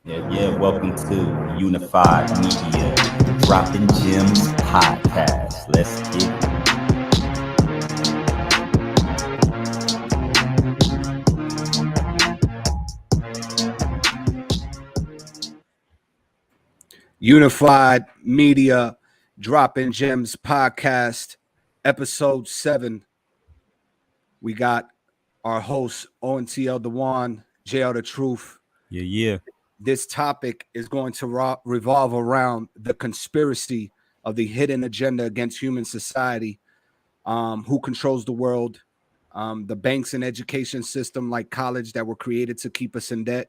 Yeah. Welcome to Unified Media Dropping Gems podcast. Let's get it. Unified Media Dropping Gems podcast, episode 7. We got our host, ONTL Dewan, JL The Truth. Yeah. This topic is going to revolve around the conspiracy of the hidden agenda against human society, who controls the world, the banks and education system like college that were created to keep us in debt.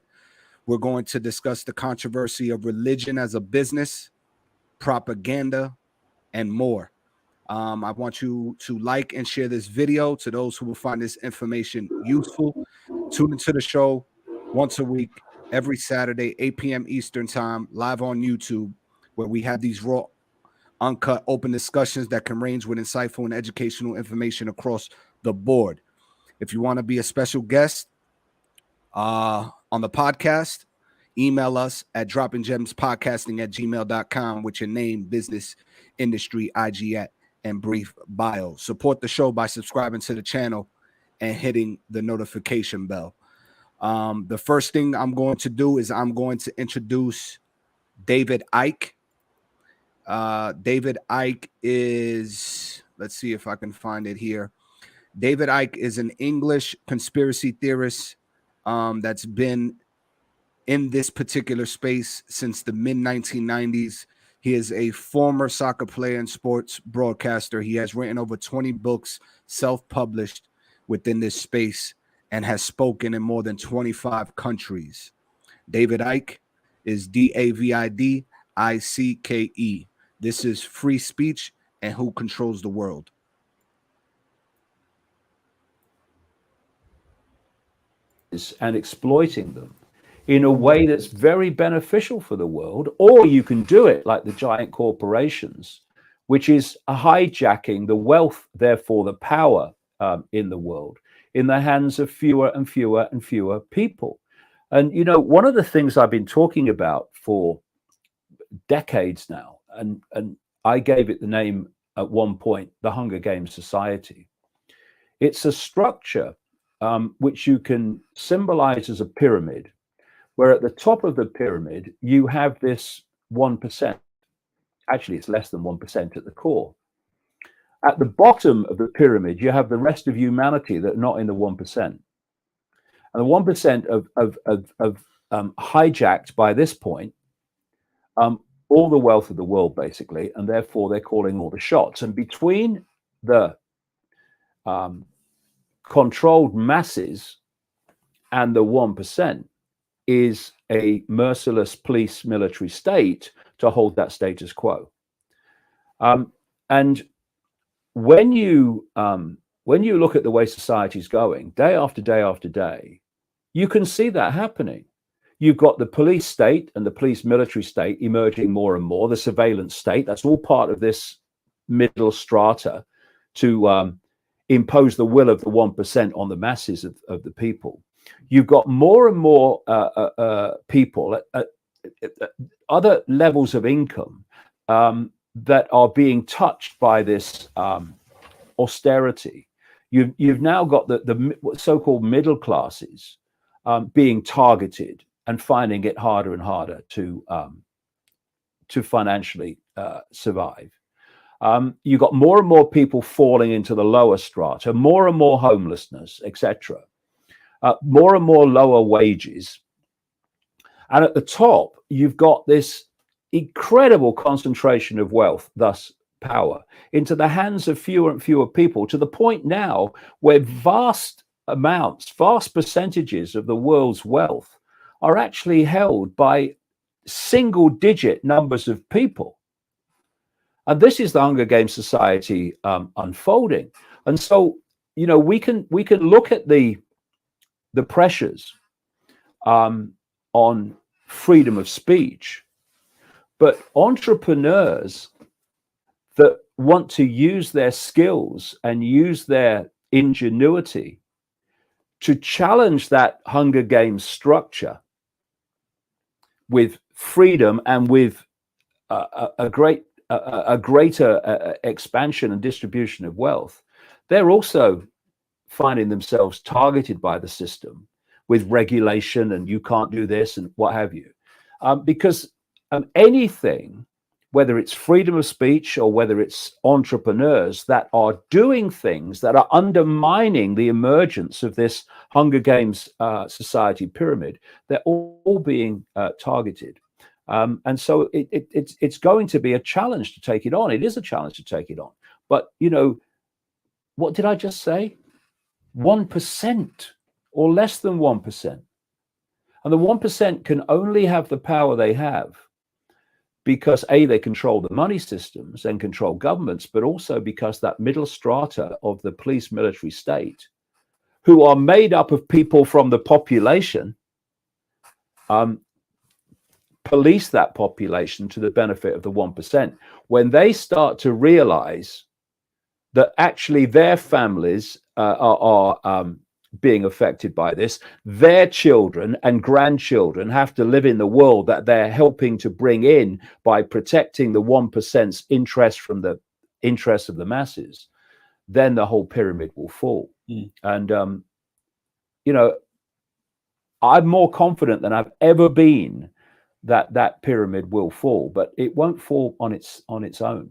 We're going to discuss the controversy of religion as a business, propaganda, and more. I want you to like and share this video to those who will find this information useful. Tune into the show once a week, every Saturday, 8 p.m. Eastern Time, live on YouTube, where we have these raw, uncut, open discussions that can range with insightful and educational information across the board. If you want to be a special guest on the podcast, email us at droppinggemspodcasting@gmail.com with your name, business, industry, IG at, and brief bio. Support the show by subscribing to the channel and hitting the notification bell. The first thing I'm going to do is I'm going to introduce David Icke. David Icke is, let's see if I can find it here. David Icke is an English conspiracy theorist that's been in this particular space since the mid 1990s. He is a former soccer player and sports broadcaster. He has written over 20 books, self-published within this space, and has spoken in more than 25 countries. David Icke is DAVIDICKE. This is Free Speech and Who Controls the World. And exploiting them in a way that's very beneficial for the world, or you can do it like the giant corporations, which is hijacking the wealth, therefore the power in the world, in the hands of fewer and fewer and fewer people. And, you know, one of the things I've been talking about for decades now, and I gave it the name at one point, the Hunger Games Society. It's a structure which you can symbolize as a pyramid, where at the top of the pyramid, you have this 1%. Actually, it's less than 1% at the core. At the bottom of the pyramid, you have the rest of humanity that are not in the 1%. And the 1% of hijacked by this point all the wealth of the world, basically, and therefore they're calling all the shots. And between the controlled masses and the 1% is a merciless police military state to hold that status quo. And when you look at the way society's going, day after day after day, you can see that happening. You've got the police state and the police military state emerging more and more, the surveillance state. That's all part of this middle strata to impose the will of the 1% on the masses of the people. You've got more and more people at other levels of income that are being touched by this austerity. You've now got the so-called middle classes being targeted and finding it harder and harder to financially survive. You've got more and more people falling into the lower strata, more and more homelessness, etc. More and more lower wages. And at the top, you've got this incredible concentration of wealth, thus power, into the hands of fewer and fewer people, to the point now where vast percentages of the world's wealth are actually held by single-digit numbers of people. And this is the Hunger Games Society unfolding. And so, you know, we can look at the pressures on freedom of speech, but entrepreneurs that want to use their skills and use their ingenuity to challenge that Hunger Games structure with freedom and with a greater expansion and distribution of wealth, they're also finding themselves targeted by the system with regulation, and you can't do this and what have you, because anything, whether it's freedom of speech or whether it's entrepreneurs that are doing things that are undermining the emergence of this Hunger Games society pyramid, they're all being targeted. And so it's going to be a challenge to take it on. It is a challenge to take it on. But, you know, what did I just say? 1% or less than 1%. And the 1% can only have the power they have because A, they control the money systems and control governments, but also because that middle strata of the police military state, who are made up of people from the population, police that population to the benefit of the 1%. When they start to realize that actually their families are being affected by this, their children and grandchildren have to live in the world that they're helping to bring in by protecting the 1%'s interest from the interests of the masses, then the whole pyramid will fall. And, you know, I'm more confident than I've ever been that that pyramid will fall, but it won't fall on its own.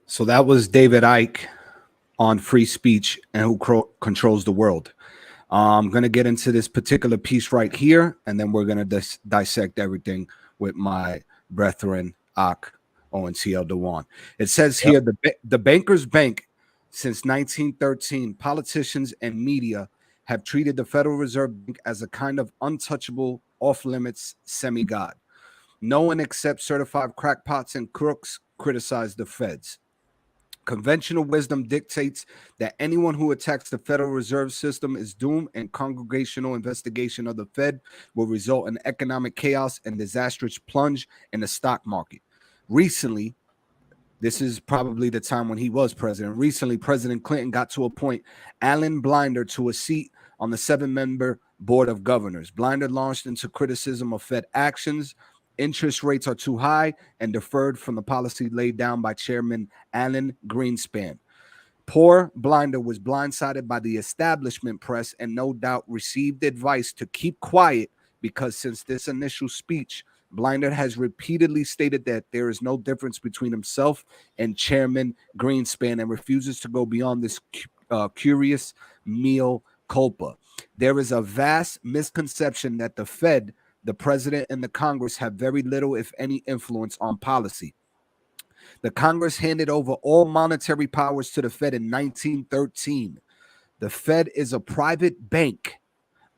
So that was David Icke on free speech and who controls the world. I'm going to get into this particular piece right here, and then we're going to dissect everything with my brethren, Ak, ONTL Dewan. It says here, the Bankers Bank, since 1913, politicians and media have treated the Federal Reserve Bank as a kind of untouchable, off-limits semi-god. No one except certified crackpots and crooks criticize the feds. Conventional wisdom dictates that anyone who attacks the Federal Reserve System is doomed, and congregational investigation of the Fed will result in economic chaos and disastrous plunge in the stock market. Recently, this is probably the time when he was president. Recently, President Clinton got to appoint Alan Blinder to a seat on the 7-member Board of Governors. Blinder launched into criticism of Fed actions. Interest rates are too high and deferred from the policy laid down by Chairman Alan Greenspan. Poor Blinder was blindsided by the establishment press and no doubt received advice to keep quiet, because since this initial speech, Blinder has repeatedly stated that there is no difference between himself and Chairman Greenspan and refuses to go beyond this curious mea culpa. There is a vast misconception that the Fed, the president, and the Congress have very little, if any, influence on policy. The Congress handed over all monetary powers to the Fed in 1913. The Fed is a private bank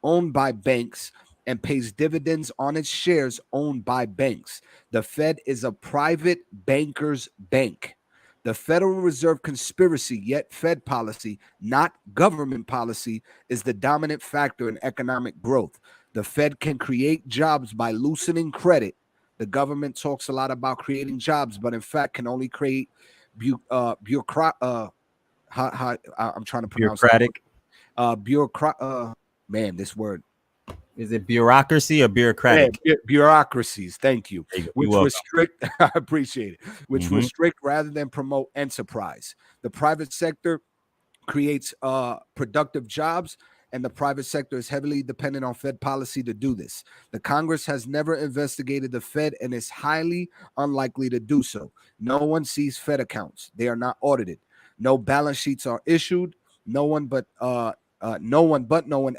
owned by banks and pays dividends on its shares owned by banks. The Fed is a private banker's bank. The Federal Reserve conspiracy, yet Fed policy, not government policy, is the dominant factor in economic growth. The Fed can create jobs by loosening credit. The government talks a lot about creating jobs, but in fact can only create I'm trying to pronounce bureaucratic. Man, this word. Is it bureaucracy or bureaucratic? Yeah, bureaucracies. Thank you. Which welcome. restrict, I appreciate it. Which restrict rather than promote enterprise. The private sector creates productive jobs, and the private sector is heavily dependent on Fed policy to do this. The Congress has never investigated the Fed and is highly unlikely to do so. No one sees Fed accounts. They are not audited. No balance sheets are issued. No one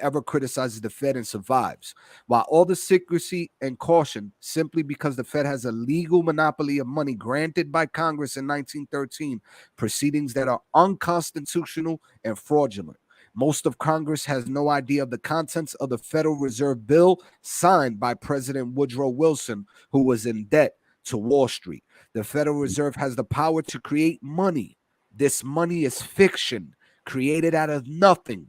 ever criticizes the Fed and survives. While all the secrecy and caution, simply because the Fed has a legal monopoly of money granted by Congress in 1913, proceedings that are unconstitutional and fraudulent. Most of Congress has no idea of the contents of the Federal Reserve Bill signed by President Woodrow Wilson, who was in debt to Wall Street. The Federal Reserve has the power to create money. This money is fiction, created out of nothing.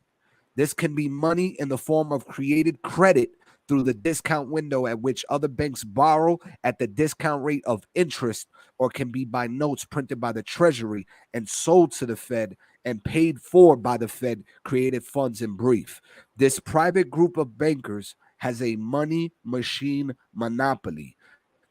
This can be money in the form of created credit through the discount window at which other banks borrow at the discount rate of interest, or can be by notes printed by the Treasury and sold to the Fed and paid for by the Fed created funds. In brief, this private group of bankers has a money machine monopoly.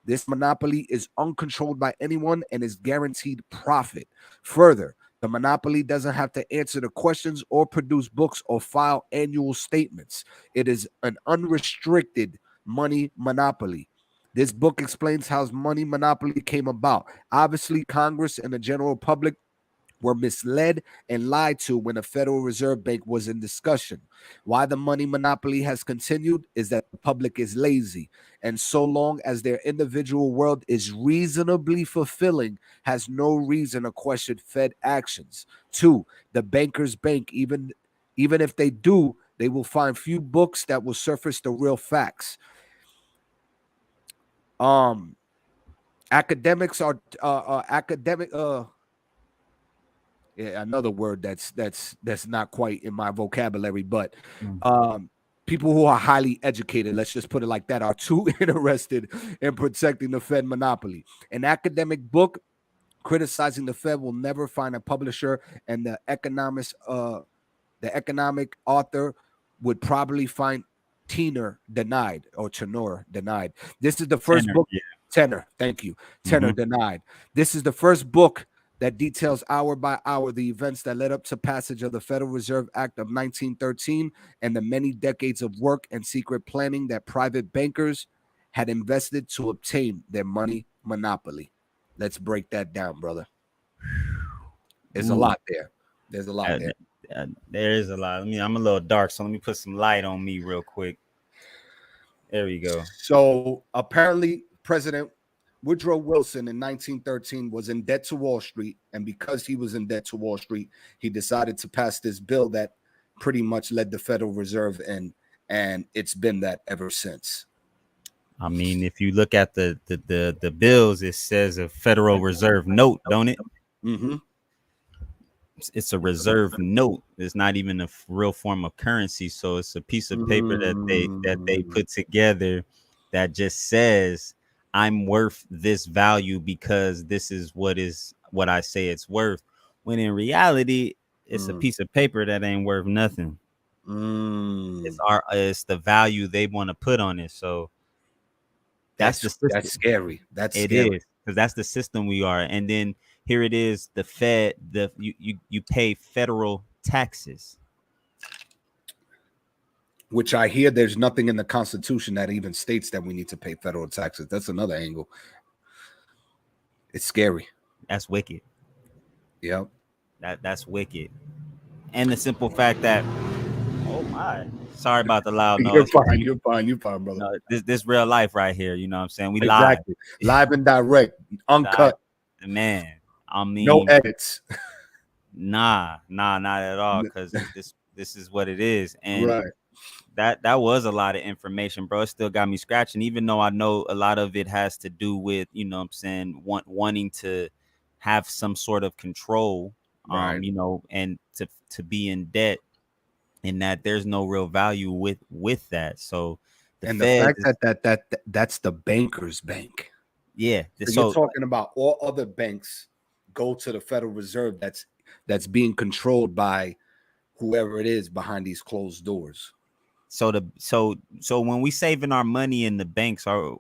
This monopoly is uncontrolled by anyone and is guaranteed profit. Further, the monopoly doesn't have to answer the questions or produce books or file annual statements. It is an unrestricted money monopoly. This book explains how money monopoly came about. Obviously, Congress and the general public were misled and lied to when the Federal Reserve Bank was in discussion. Why the money monopoly has continued is that the public is lazy, and so long as their individual world is reasonably fulfilling, has no reason to question Fed actions. 2, the bankers bank, even if they do, they will find few books that will surface the real facts. Academics are another word that's not quite in my vocabulary, but people who are highly educated, let's just put it like that, are too interested in protecting the Fed monopoly. An academic book criticizing the Fed will never find a publisher, and the economic author would probably find Tenor denied. This is the first book. Tenor, thank you. Tenor denied. This is the first book that details hour by hour the events that led up to passage of the Federal Reserve Act of 1913 and the many decades of work and secret planning that private bankers had invested to obtain their money monopoly. Let's break that down, brother. There's a lot there. There's a lot there. There is a lot. I'm a little dark, so let me put some light on me real quick. There we go. So apparently, President Woodrow Wilson in 1913 was in debt to Wall Street, and because he was in debt to Wall Street, he decided to pass this bill that pretty much led the Federal Reserve in, and it's been that ever since. I mean, if you look at the bills, it says a Federal Reserve note, don't it? Mm-hmm. It's a reserve note. It's not even a real form of currency, so it's a piece of paper that they put together that just says, I'm worth this value because this is what I say it's worth. When in reality, it's a piece of paper that ain't worth nothing. It's the value they want to put on it. So that's scary. That's it scary. is, because that's the system we are. And then here it is, the Fed, you pay federal taxes. Which I hear there's nothing in the Constitution that even states that we need to pay federal taxes. That's another angle. It's scary. That's wicked. Yep. That's wicked. And the simple fact that, oh my, sorry about the loud noise. You're fine, brother. No, this real life right here. You know what I'm saying? We live and direct, uncut. Man, I mean, no edits. Nah, not at all. Because this is what it is. And right. That was a lot of information, bro. It still got me scratching, even though I know a lot of it has to do with, you know what I'm saying, wanting to have some sort of control, right. You know, and to be in debt, and that there's no real value with that. So the fact that that's the banker's bank. Yeah. So you're talking about all other banks go to the Federal Reserve that's being controlled by whoever it is behind these closed doors. So when we saving our money in the banks, are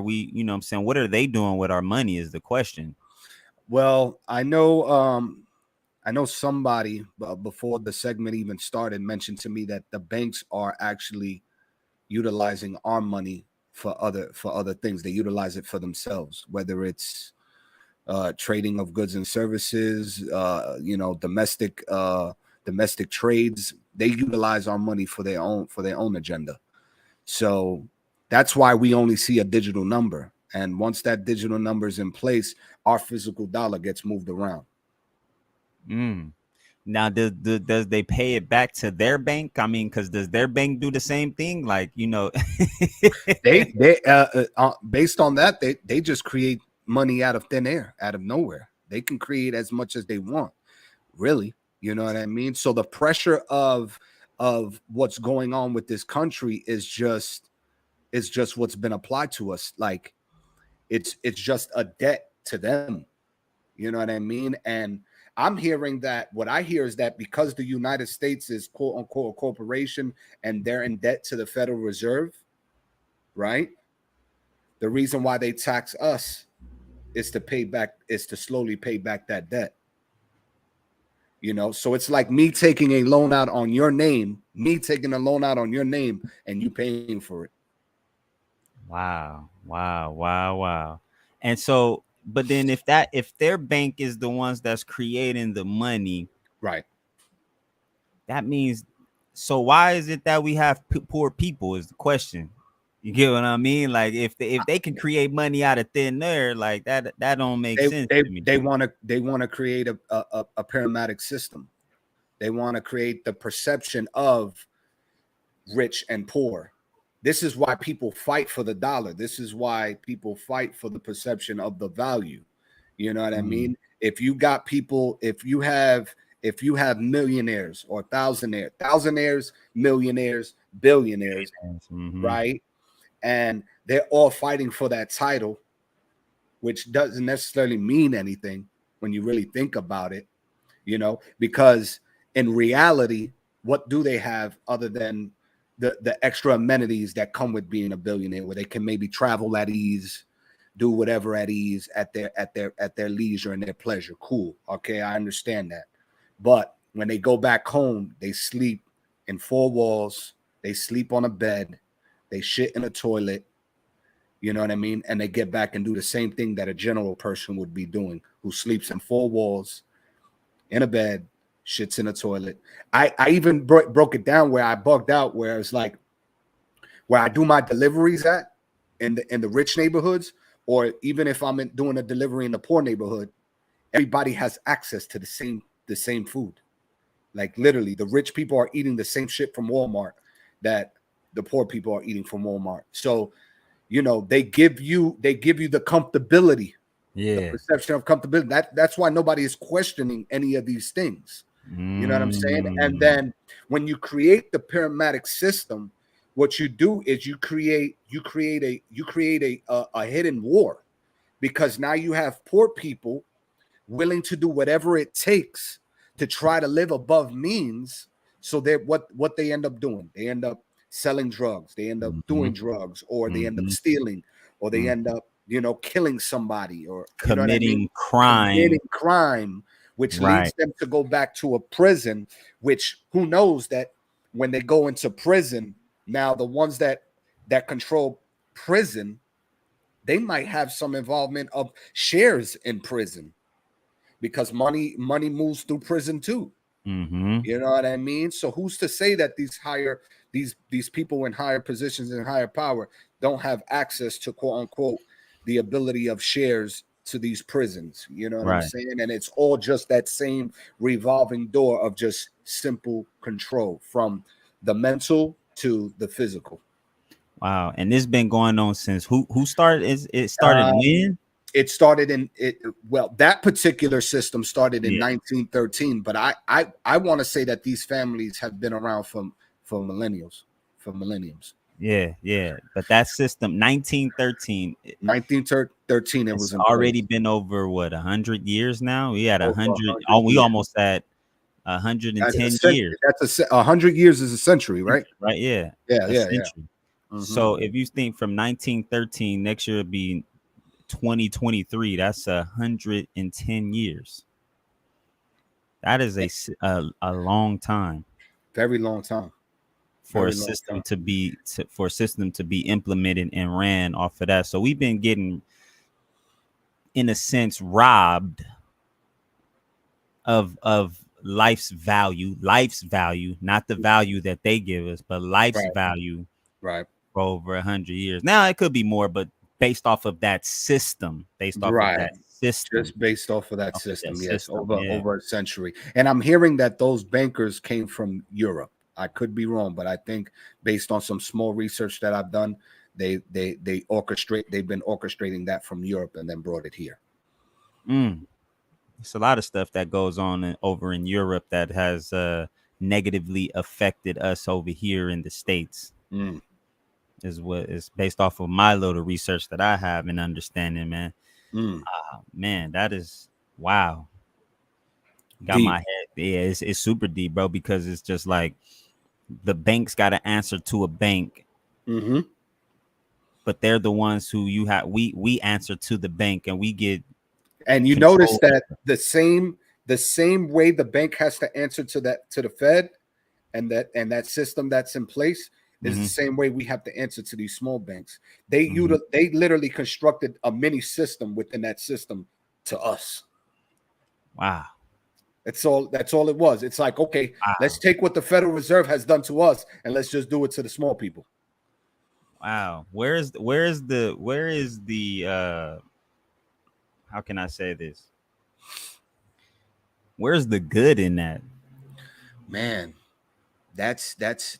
we, you know what I'm saying, what are they doing with our money is the question. Well, I know somebody before the segment even started mentioned to me that the banks are actually utilizing our money for other things. They utilize it for themselves, whether it's trading of goods and services, you know, domestic trades. They utilize our money for their own agenda. So that's why we only see a digital number. And once that digital number is in place, our physical dollar gets moved around. Now, does they pay it back to their bank? I mean, because does their bank do the same thing? Like, you know, they based on that, they just create money out of thin air, out of nowhere. They can create as much as they want, really. You know what I mean? So the pressure of what's going on with this country is just is just what's been applied to us. Like it's just a debt to them. You know what I mean? And I'm hearing that what I hear is that because the United States is quote unquote a corporation and they're in debt to the Federal Reserve, right? The reason why they tax us is to slowly pay back that debt. You know, so it's like me taking a loan out on your name, and you paying for it. Wow. And so, but then if their bank is the ones that's creating the money, right? That means, so why is it that we have poor people is the question. You get what I mean? Like if they can create money out of thin air, like that don't make sense to me. They want to create a pyramid system. They want to create the perception of rich and poor. This is why people fight for the dollar. This is why people fight for the perception of the value. You know what I mean? If you got people, if you have millionaires or thousandaires, millionaires, billionaires, right? And they're all fighting for that title, which doesn't necessarily mean anything when you really think about it, you know, because in reality, what do they have other than the extra amenities that come with being a billionaire, where they can maybe travel at ease, do whatever at ease at their leisure and their pleasure? Cool. Okay, I understand that. But when they go back home, they sleep in four walls, they sleep on a bed, they shit in a toilet, you know what I mean? And they get back and do the same thing that a general person would be doing, who sleeps in four walls, in a bed, shits in a toilet. I even broke it down where I bugged out, where it's like where I do my deliveries at in the rich neighborhoods, or even if I'm doing a delivery in the poor neighborhood, everybody has access to the same food. Like literally, the rich people are eating the same shit from Walmart that the poor people are eating from Walmart. So, you know, they give you the comfortability, the perception of comfortability. That's why nobody is questioning any of these things. You know what I'm saying? And then when you create the pyramid system, what you do is you create a hidden war, because now you have poor people willing to do whatever it takes to try to live above means. So they what they end up doing, they end up selling drugs, they end up doing drugs, or they end up stealing, or they end up, you know, killing somebody, or committing crime, which leads them to go back to a prison, which who knows that when they go into prison, now the ones that control prison, they might have some involvement of shares in prison, because money moves through prison too. You know what I mean? So who's to say that these people in higher positions and higher power don't have access to quote unquote the ability of shares to these prisons? You know what I'm saying? And it's all just that same revolving door of just simple control, from the mental to the physical. Wow. And this has been going on since who started? It started when? It started that particular system started in 1913, but I want to say that these families have been around for millenniums. Yeah. But that system, 1913, it was already been over 100 years now. We had 100. We almost at 110 years. That's 100 years is a century, right? Right. Yeah. So if you think from 1913, next year it'll be 2023, that's 110 years. That is a long time, very long time, for a system to be implemented and ran off of that. So we've been getting, in a sense, robbed of life's value, not the value that they give us, but life's value, right, for over 100 years. Now it could be more, but based off of that system, just based off of that system, over a century. And I'm hearing that those bankers came from Europe. I could be wrong, but I think based on some small research that I've done, they've been orchestrating that from Europe and then brought it here. It's a lot of stuff that goes on over in Europe that has negatively affected us over here in the States. is what is based off of my little research that I have and understanding, man. Mm. Man, that is wow. Got Deep. my head. Yeah, it's super deep, bro, because it's just like the bank's got to answer to a bank, Mm-hmm. but they're the ones who you have. We answer to the bank, and we get And you notice control. that the same way the bank has to answer to the Fed and that system that's in place is the same way we have to answer to these small banks. They literally constructed a mini system within that system to us. Wow. That's all it was. It's like, okay, Wow. let's take what the Federal Reserve has done to us and let's just do it to the small people. Wow. Where is the how can I say this? Where's the good in that? Man, that's tough.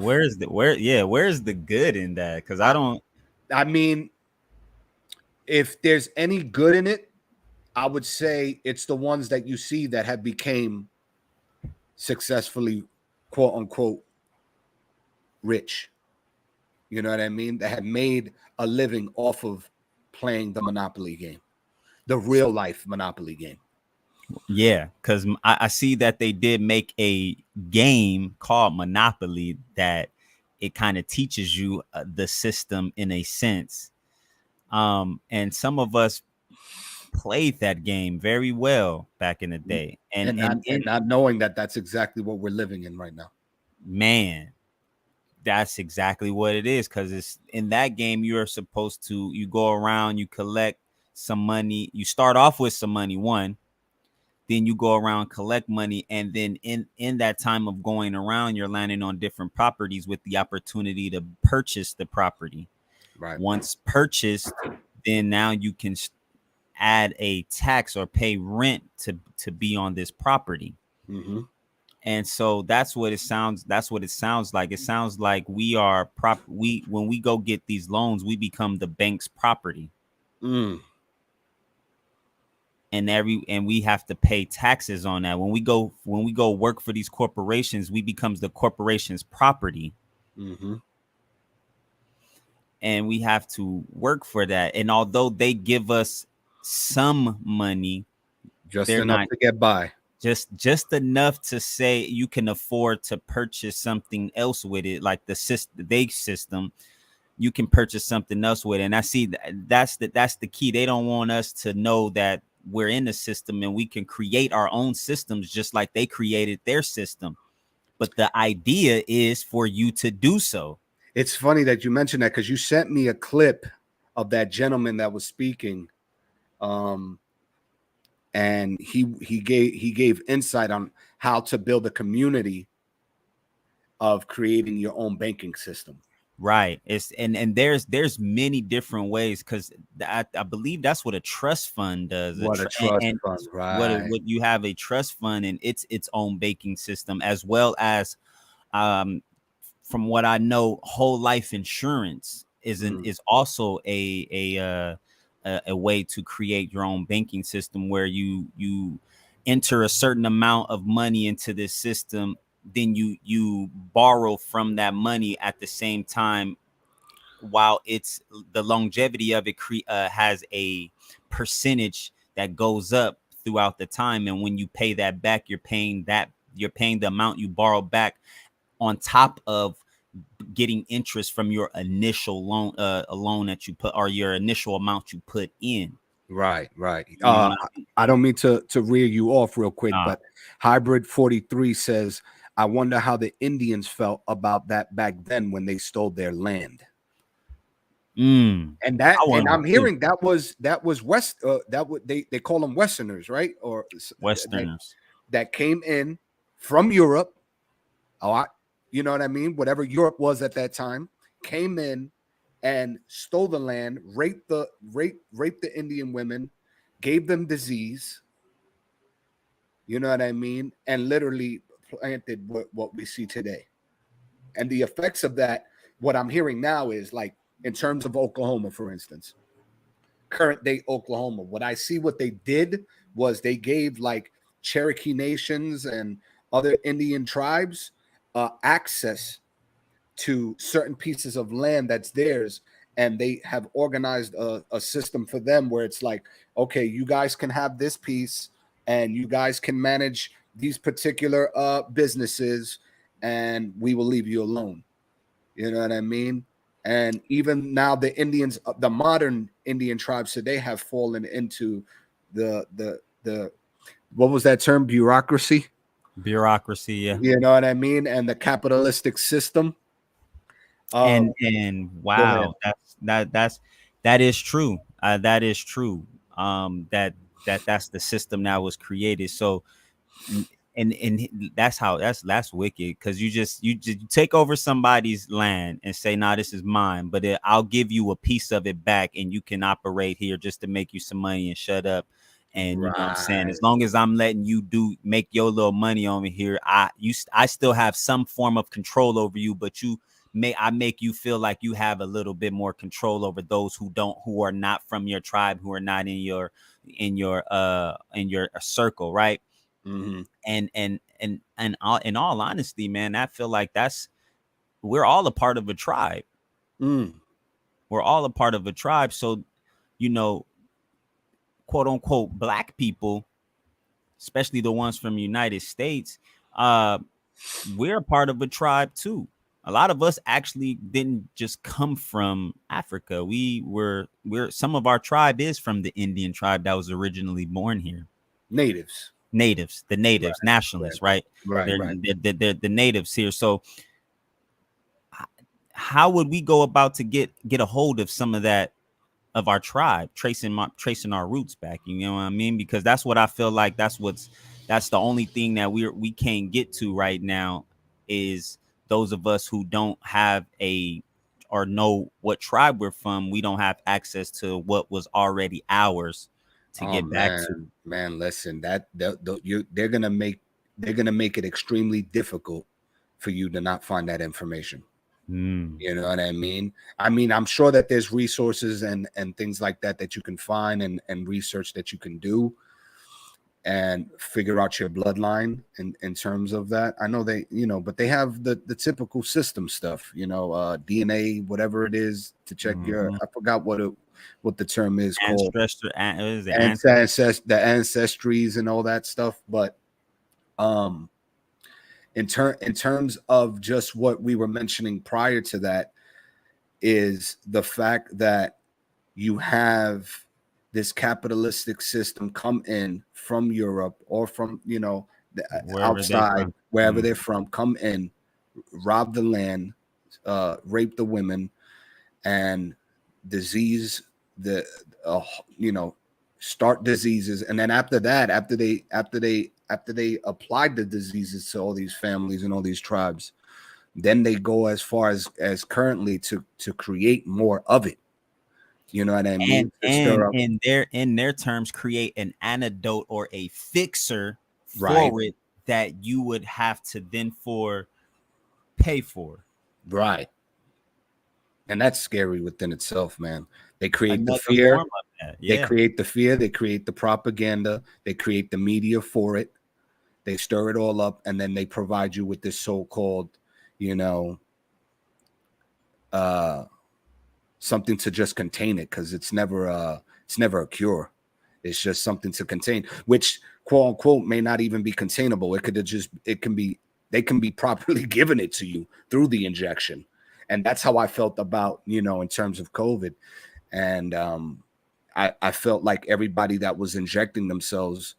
Where's the good in that? Because I mean, if there's any good in it, I would say it's the ones that you see that have became successfully, quote unquote, rich. You know what I mean? That have made a living off of playing the Monopoly game, the real life Monopoly game. Yeah, because I see that they did make a game called Monopoly that it kind of teaches you the system in a sense. And some of us played that game very well back in the day, and not knowing that that's exactly what we're living in right now. Man, that's exactly what it is, because it's in that game you go around, you collect some money, you start off with some money, then you go around, collect money, and then in that time of going around, you're landing on different properties with the opportunity to purchase the property. Right. Once purchased, then now you can add a tax or pay rent to be on this property. Mm-hmm. And so that's what it sounds like. It sounds like when we go get these loans, we become the bank's property. Mm. And we have to pay taxes on that. When we go work for these corporations, we becomes the corporation's property. Mm-hmm. And we have to work for that. And although they give us some money, just enough to get by, just enough to say you can afford to purchase something else with it, like the system, you can purchase something else with it. And I see that's the key. They don't want us to know that we're in the system and we can create our own systems just like they created their system. But the idea is for you to do so. It's funny that you mentioned that, because you sent me a clip of that gentleman that was speaking, and he gave insight on how to build a community of creating your own banking system. Right. It's and there's many different ways, because I believe that's what a trust fund does. What a trust fund, right? What you have a trust fund and it's its own banking system, as well as from what I know, whole life insurance is also a way to create your own banking system, where you enter a certain amount of money into this system, then you borrow from that money at the same time, while it's the longevity of it has a percentage that goes up throughout the time. And when you pay that back, you're paying the amount you borrow back on top of getting interest from your initial loan, a loan that you put, or your initial amount you put in. Right. I don't mean to rear you off real quick, but Hybrid 43 says, I wonder how the Indians felt about that back then when they stole their land. And I'm hearing that was West. They call them Westerners, right? Or Westerners that came in from Europe. You know what I mean? Whatever Europe was at that time, came in and stole the land, raped the Indian women, gave them disease. You know what I mean? And literally planted what we see today. And the effects of that, what I'm hearing now is, like, in terms of Oklahoma, for instance, current day Oklahoma, what I see what they did was they gave, like, Cherokee nations and other Indian tribes access to certain pieces of land that's theirs, and they have organized a system for them where it's like, okay, you guys can have this piece, and you guys can manage these particular businesses, and we will leave you alone. You know what I mean? And even now, the Indians, the modern Indian tribes today, have fallen into the what was that term? Bureaucracy. Bureaucracy, yeah. You know what I mean? And the capitalistic system. And wow, that is true. That is true. That's the system that was created. So, and that's wicked, because you take over somebody's land and say, nah, this is mine, but I'll give you a piece of it back, and you can operate here just to make you some money and shut up. And you know what I'm saying, as long as I'm letting you make your little money over here, I still have some form of control over you, but I make you feel like you have a little bit more control over those who are not from your tribe, who are not in your circle, right? Mm-hmm. And in all honesty, man, I feel like we're all a part of a tribe. We're all a part of a tribe. So, you know, quote unquote black people, especially the ones from the United States, we're a part of a tribe too. A lot of us actually didn't just come from Africa. We're some of our tribe is from the Indian tribe that was originally born here. Natives, the natives, nationalists, right? Right. They're the natives here. So how would we go about to get a hold of some of that, of our tribe, tracing our roots back? You know what I mean? Because that's what I feel like that's the only thing that we can't get to right now, is those of us who don't have or know what tribe we're from. We don't have access to what was already ours to get back to. Man, listen, they're gonna make it extremely difficult for you to not find that information. You know what I mean? I'm sure that there's resources and things like that you can find, and research that you can do and figure out your bloodline in terms of that. I know they, but they have the typical system stuff, DNA, whatever it is, to check I forgot what the term is called. The ancestries and all that stuff. But in terms of just what we were mentioning prior to that, is the fact that you have this capitalistic system come in from Europe or from, outside, wherever they're from, come in, rob the land, rape the women, and disease start diseases. And then after that, after they applied the diseases to all these families and all these tribes, then they go as far as currently to create more of it. You know what I mean? And in their terms, create an antidote or a fixer for it that you would have to then pay for. Right. And that's scary within itself, man. They create the fear. They create the fear. They create the propaganda. They create the media for it. They stir it all up, and then they provide you with this so-called, something to just contain it, because it's never a cure. It's just something to contain, which quote unquote may not even be containable. They can be properly given it to you through the injection. And that's how I felt about, in terms of COVID. And I felt like everybody that was injecting themselves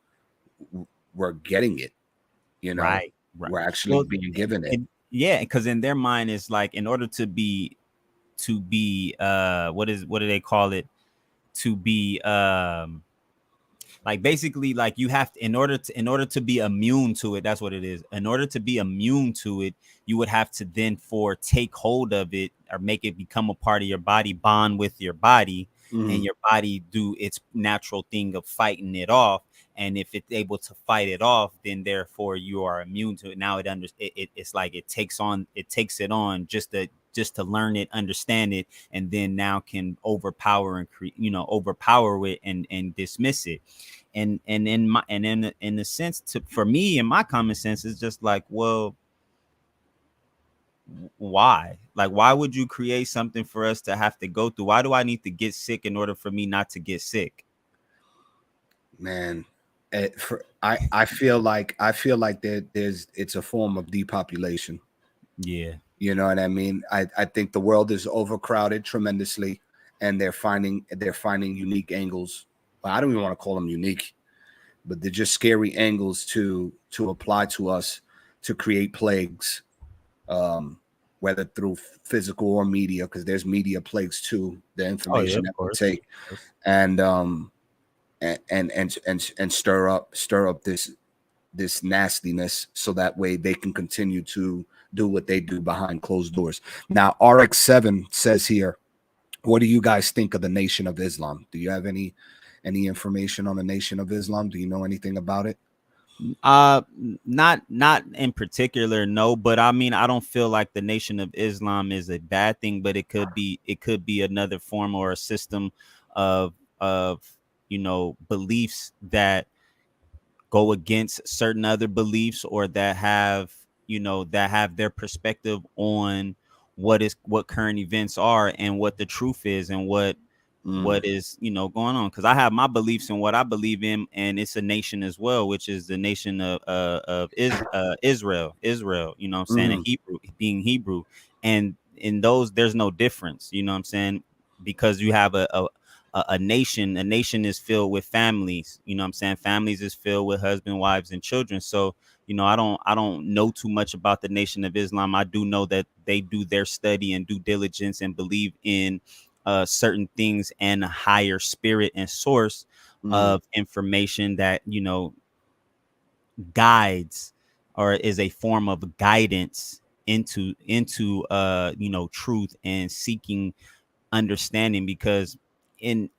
were getting it, right. We're actually being given it. Because in their mind, it's like, in order to be what do they call it, to be like, basically, like, you have to, in order to be immune to it, that's what it is. In order to be immune to it, you would have to then take hold of it, or make it become a part of your body, bond with your body, and your body do its natural thing of fighting it off. And if it's able to fight it off, then therefore you are immune to it. Now it's like it takes it on just to learn it, understand it, and then now can overpower it and dismiss it. And in the sense, for me, in my common sense, it's just like, well, why? Like, why would you create something for us to have to go through? Why do I need to get sick in order for me not to get sick? Man, I feel like it's a form of depopulation. Yeah. You know what I mean? I think the world is overcrowded tremendously, and they're finding unique angles. Well, I don't even want to call them unique, but they're just scary angles to apply to us to create plagues, whether through physical or media, because there's media plagues too. The information that we take, and stir up this nastiness, so that way they can continue to do what they do behind closed doors. Now, RX7 says here, what do you guys think of the Nation of Islam? Do you have any information on the Nation of Islam? Do you know anything about it? Not in particular, no, but I mean, I don't feel like the Nation of Islam is a bad thing, but it could be another form or a system of beliefs that go against certain other beliefs, or that have their perspective on what current events are and what the truth is and what is going on. Because I have my beliefs and what I believe in, and it's a nation as well, which is the nation of Israel. You know what I'm saying? Being Hebrew, and in those there's no difference. You know what I'm saying? Because you have a nation. A nation is filled with families. You know what I'm saying? Families is filled with husband, wives, and children. So I don't know too much about the Nation of Islam. I do know that they do their study and due diligence and believe in certain things and a higher spirit and source of information that guides, or is a form of guidance into truth and seeking understanding. Because in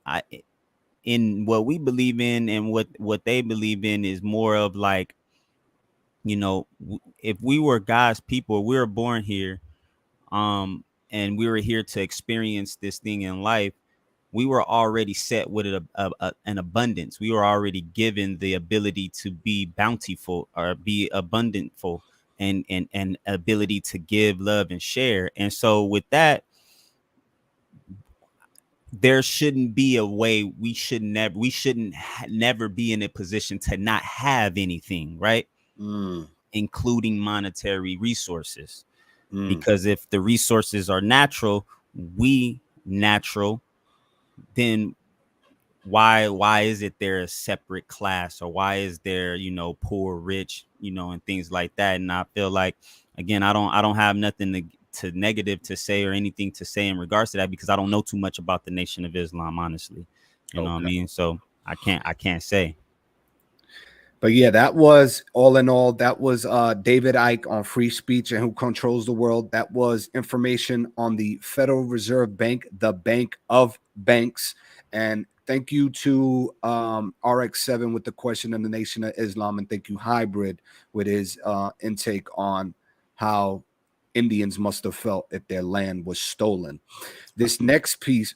what we believe in and what they believe in is more of like, if we were God's people, we were born here, and we were here to experience this thing in life, we were already set with an abundance. We were already given the ability to be bountiful or be abundantful, and ability to give, love, and share. And so with that, there shouldn't be a way we shouldn't never be in a position to not have anything, right? Including monetary resources. Because if the resources are natural, then why is it there a separate class, or why is there poor, rich, and things like that? And I feel like, again, I don't have nothing to negative to say or anything to say in regards to that, because I don't know too much about the Nation of Islam, honestly. You know what I mean? So I can't say. But yeah, that was all in all. That was David Icke on free speech and who controls the world. That was information on the Federal Reserve Bank, the bank of banks. And thank you to RX7 with the question of the Nation of Islam, and thank you Hybrid with his intake on how Indians must have felt if their land was stolen. This next piece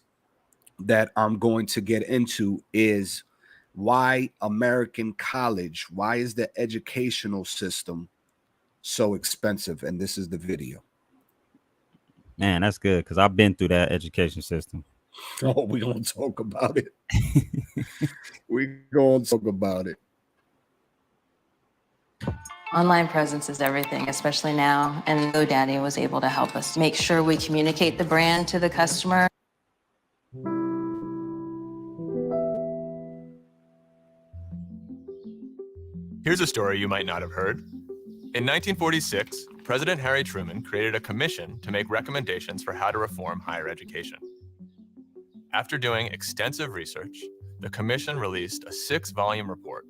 that I'm going to get into is why American college, why is the educational system so expensive? And this is the video. Man, that's good, because I've been through that education system. Oh, we're going to talk about it. We're going to talk about it. Online presence is everything, especially now. And GoDaddy was able to help us make sure we communicate the brand to the customer. Here's a story you might not have heard. In 1946, President Harry Truman created a commission to make recommendations for how to reform higher education. After doing extensive research, the commission released a 6-volume report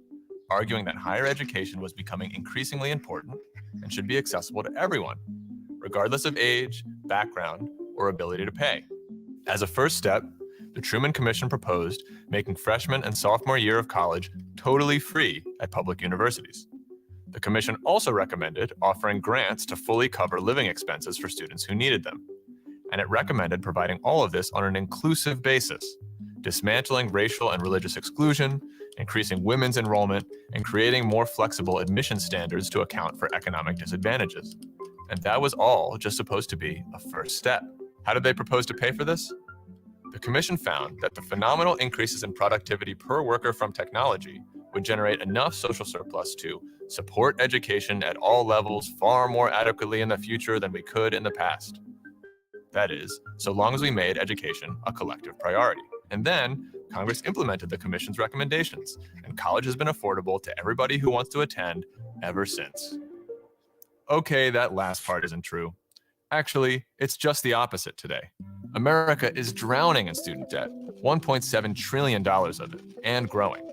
arguing that higher education was becoming increasingly important and should be accessible to everyone, regardless of age, background, or ability to pay. As a first step, the Truman Commission proposed making freshman and sophomore year of college totally free at public universities. The commission also recommended offering grants to fully cover living expenses for students who needed them. And it recommended providing all of this on an inclusive basis, dismantling racial and religious exclusion, increasing women's enrollment, and creating more flexible admission standards to account for economic disadvantages. And that was all just supposed to be a first step. How did they propose to pay for this? The commission found that the phenomenal increases in productivity per worker from technology would generate enough social surplus to support education at all levels far more adequately in the future than we could in the past. That is, so long as we made education a collective priority. And then Congress implemented the commission's recommendations, and college has been affordable to everybody who wants to attend ever since. Okay, that last part isn't true. Actually, it's just the opposite today. America is drowning in student debt, $1.7 trillion of it, and growing.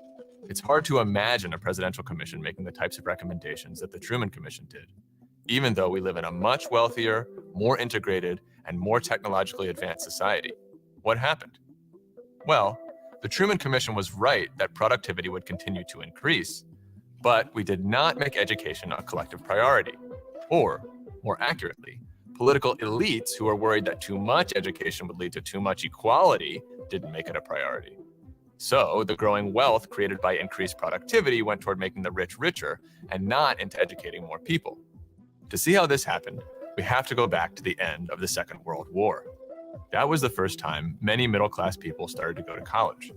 It's hard to imagine a presidential commission making the types of recommendations that the Truman Commission did, even though we live in a much wealthier, more integrated, and more technologically advanced society. What happened? Well, the Truman Commission was right that productivity would continue to increase, but we did not make education a collective priority. Or, more accurately, political elites who were worried that too much education would lead to too much equality didn't make it a priority. So, the growing wealth created by increased productivity went toward making the rich richer and not into educating more people. To see how this happened, we have to go back to the end of the Second World War. That was the first time many middle-class people started to go to college.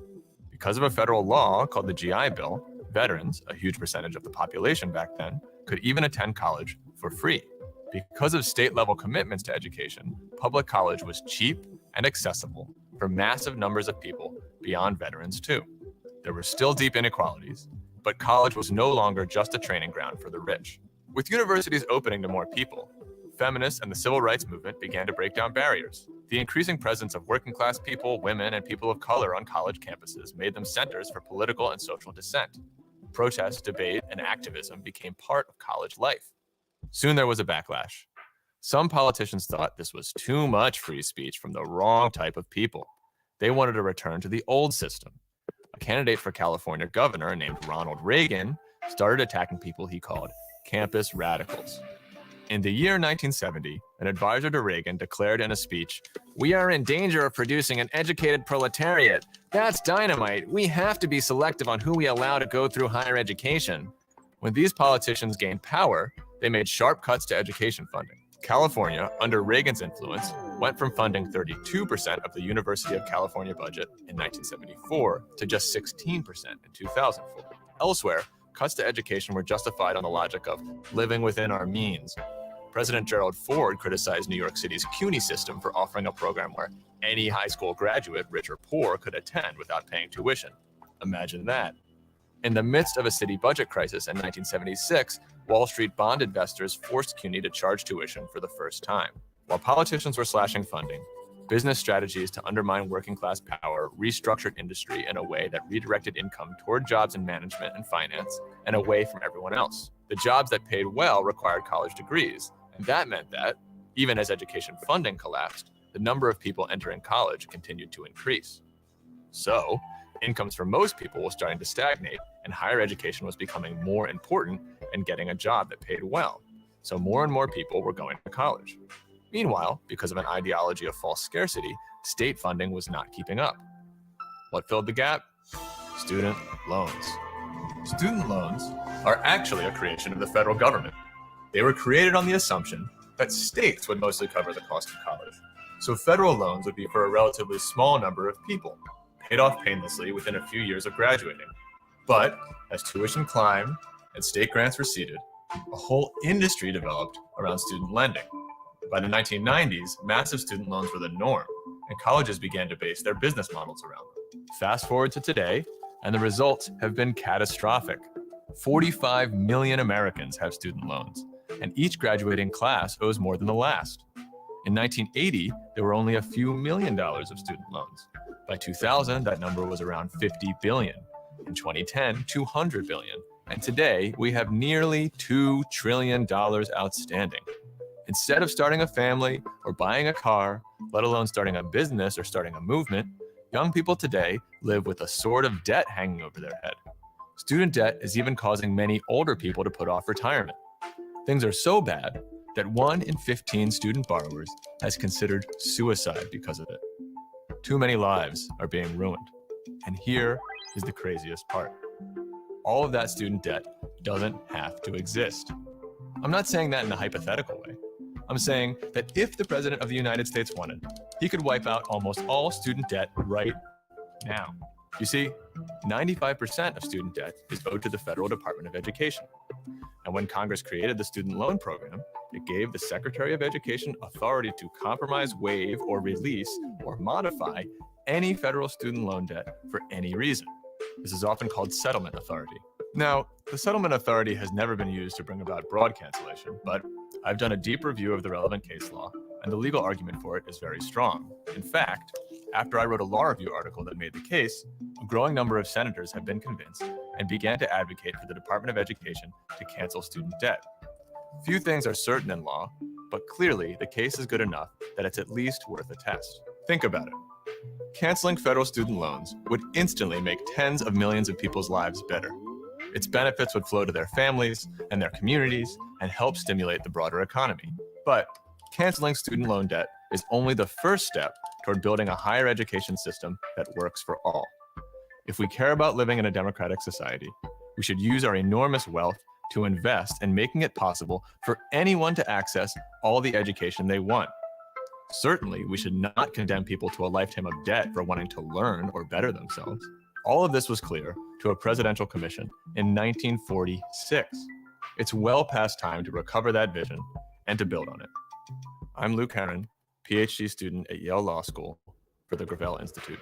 Because of a federal law called the GI Bill, veterans, a huge percentage of the population back then, could even attend college for free. Because of state-level commitments to education, public college was cheap and accessible for massive numbers of people beyond veterans too. There were still deep inequalities, but college was no longer just a training ground for the rich. With universities opening to more people, feminists and the civil rights movement began to break down barriers. The increasing presence of working-class people, women, and people of color on college campuses made them centers for political and social dissent. Protest, debate, and activism became part of college life. Soon there was a backlash. Some politicians thought this was too much free speech from the wrong type of people. They wanted to return to the old system. A candidate for California governor named Ronald Reagan started attacking people he called campus radicals. In the year 1970, an advisor to Reagan declared in a speech, "We are in danger of producing an educated proletariat. That's dynamite. We have to be selective on who we allow to go through higher education." When these politicians gained power, they made sharp cuts to education funding. California, under Reagan's influence, went from funding 32% of the University of California budget in 1974 to just 16% in 2004. Elsewhere, cuts to education were justified on the logic of living within our means. President Gerald Ford criticized New York City's CUNY system for offering a program where any high school graduate, rich or poor, could attend without paying tuition. Imagine that. In the midst of a city budget crisis in 1976, Wall Street bond investors forced CUNY to charge tuition for the first time. While politicians were slashing funding, business strategies to undermine working class power restructured industry in a way that redirected income toward jobs in management and finance and away from everyone else. The jobs that paid well required college degrees, and that meant that, even as education funding collapsed, the number of people entering college continued to increase. So, incomes for most people were starting to stagnate, and higher education was becoming more important than getting a job that paid well. So more and more people were going to college. Meanwhile, because of an ideology of false scarcity, state funding was not keeping up. What filled the gap? Student loans. Student loans are actually a creation of the federal government. They were created on the assumption that states would mostly cover the cost of college. So federal loans would be for a relatively small number of people, paid off painlessly within a few years of graduating. But as tuition climbed and state grants receded, a whole industry developed around student lending. By the 1990s, massive student loans were the norm, and colleges began to base their business models around them. Fast forward to today, and the results have been catastrophic. 45 million Americans have student loans, and each graduating class owes more than the last. In 1980, there were only a few $1 million of student loans. By 2000, that number was around 50 billion. In 2010, 200 billion. And today, we have nearly $2 trillion outstanding. Instead of starting a family or buying a car, let alone starting a business or starting a movement, young people today live with a sword of debt hanging over their head. Student debt is even causing many older people to put off retirement. Things are so bad that 1 in 15 student borrowers has considered suicide because of it. Too many lives are being ruined. And here is the craziest part. All of that student debt doesn't have to exist. I'm not saying that in a hypothetical way. I'm saying that if the President of the United States wanted, he could wipe out almost all student debt right now. You see, 95% of student debt is owed to the Federal Department of Education. And when Congress created the student loan program, it gave the Secretary of Education authority to compromise, waive, or release, or modify any federal student loan debt for any reason. This is often called settlement authority. Now, the settlement authority has never been used to bring about broad cancellation, but I've done a deep review of the relevant case law, and the legal argument for it is very strong. In fact, after I wrote a law review article that made the case, a growing number of senators have been convinced and began to advocate for the Department of Education to cancel student debt. Few things are certain in law, but clearly the case is good enough that it's at least worth a test. Think about it. Canceling federal student loans would instantly make tens of millions of people's lives better. Its benefits would flow to their families and their communities and help stimulate the broader economy. But canceling student loan debt is only the first step toward building a higher education system that works for all. If we care about living in a democratic society, we should use our enormous wealth to invest in making it possible for anyone to access all the education they want. Certainly, we should not condemn people to a lifetime of debt for wanting to learn or better themselves. All of this was clear to a presidential commission in 1946. It's well past time to recover that vision and to build on it. I'm Luke Herron, PhD student at Yale Law School for the Gravel Institute.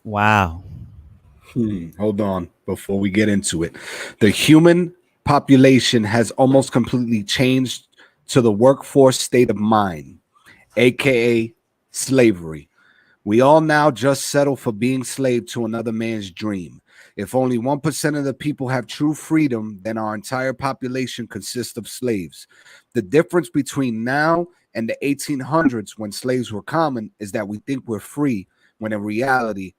Wow. Hold on before we get into it. The human population has almost completely changed to the workforce state of mind, aka slavery. We all now just settle for being slave to another man's dream. If only 1% of the people have true freedom, then our entire population consists of slaves. The difference between now and the 1800s, when slaves were common, is that we think we're free, when in reality,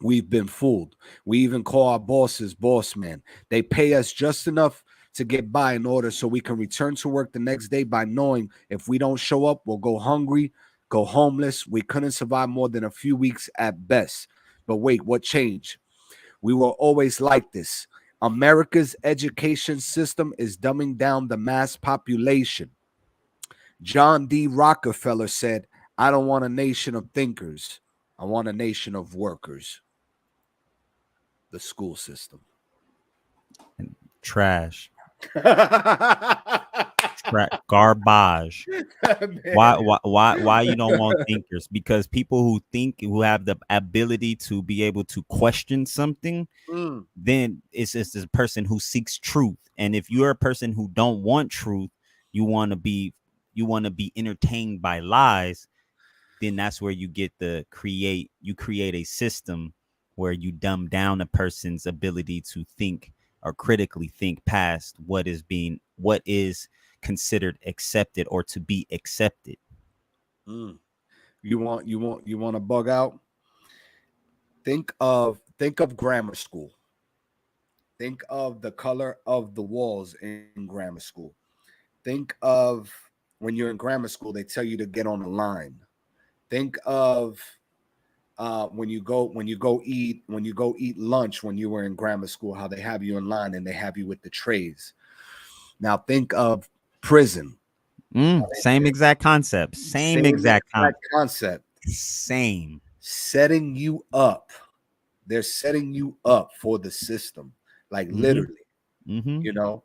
we've been fooled. We even call our bosses boss man. They pay us just enough to get by in order so we can return to work the next day by knowing if we don't show up, we'll go hungry, go homeless. We couldn't survive more than a few weeks at best. But wait, what changed? We were always like this. America's education system is dumbing down the mass population. John D. Rockefeller said, "I don't want a nation of thinkers. I want a nation of workers." The school system. Trash. Garbage. Why you don't want thinkers? Because people who think, who have the ability to be able to question something, then it's a person who seeks truth. And if you're a person who don't want truth, you want to be entertained by lies, then that's where you get create a system where you dumb down a person's ability to think or critically think past what is considered accepted or to be accepted. You want to bug out? Think of grammar school. Think of the color of the walls in grammar school. Think of when you're in grammar school, they tell you to get on the line. Think of when you go eat lunch when you were in grammar school, how they have you in line and they have you with the trays. Now think of prison. Same exact concept. Same exact concept. Same. Setting you up. They're setting you up for the system. Like literally. You know,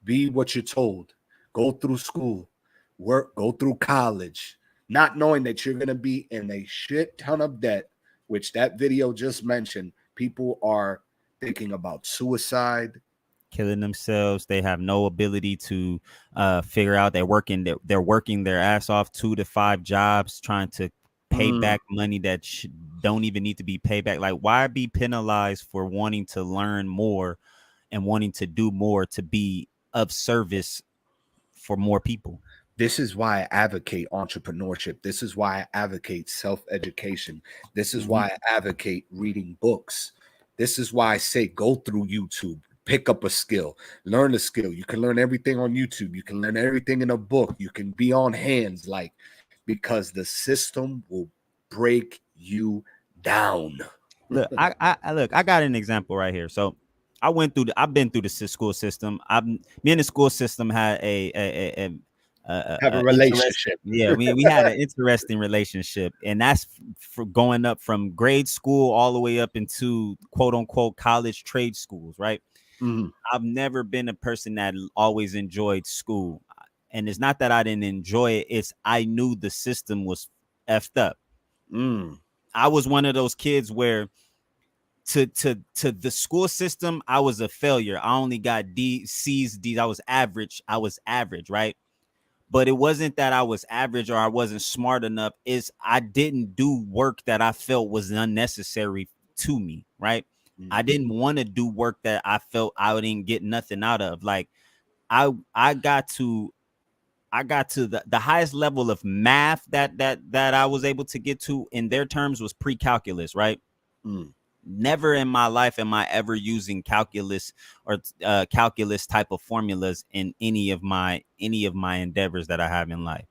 be what you're told. Go through school. Work. Go through college. Not knowing that you're going to be in a shit ton of debt, which that video just mentioned. People are thinking about suicide, killing themselves. They have no ability to figure out. They're working their ass off 2 to 5 jobs trying to pay back money that don't even need to be paid back. Like, why be penalized for wanting to learn more and wanting to do more to be of service for more people? This is why I advocate entrepreneurship. This is why I advocate self-education. This is why I advocate reading books. This is why I say go through YouTube, pick up a skill, learn a skill. You can learn everything on YouTube. You can learn everything in a book. You can be on hands, because the system will break you down. Look, I got an example right here. So I've been through the school system. Me and the school system had Have a interesting, relationship. yeah, we had an interesting relationship, and that's for going up from grade school all the way up into quote unquote college trade schools, right? Mhm. I've never been a person that always enjoyed school. And it's not that I didn't enjoy it, it's I knew the system was effed up. Mm. I was one of those kids where to the school system, I was a failure. I only got D, C's, D's. I was average, right? But it wasn't that I was average or I wasn't smart enough. Is I didn't do work that I felt was unnecessary to me, right? I didn't want to do work that I felt I didn't get nothing out of. Like I got to the highest level of math that I was able to get to in their terms was pre-calculus, right? Mm. Never in my life am I ever using calculus or calculus type of formulas in any of my endeavors that I have in life.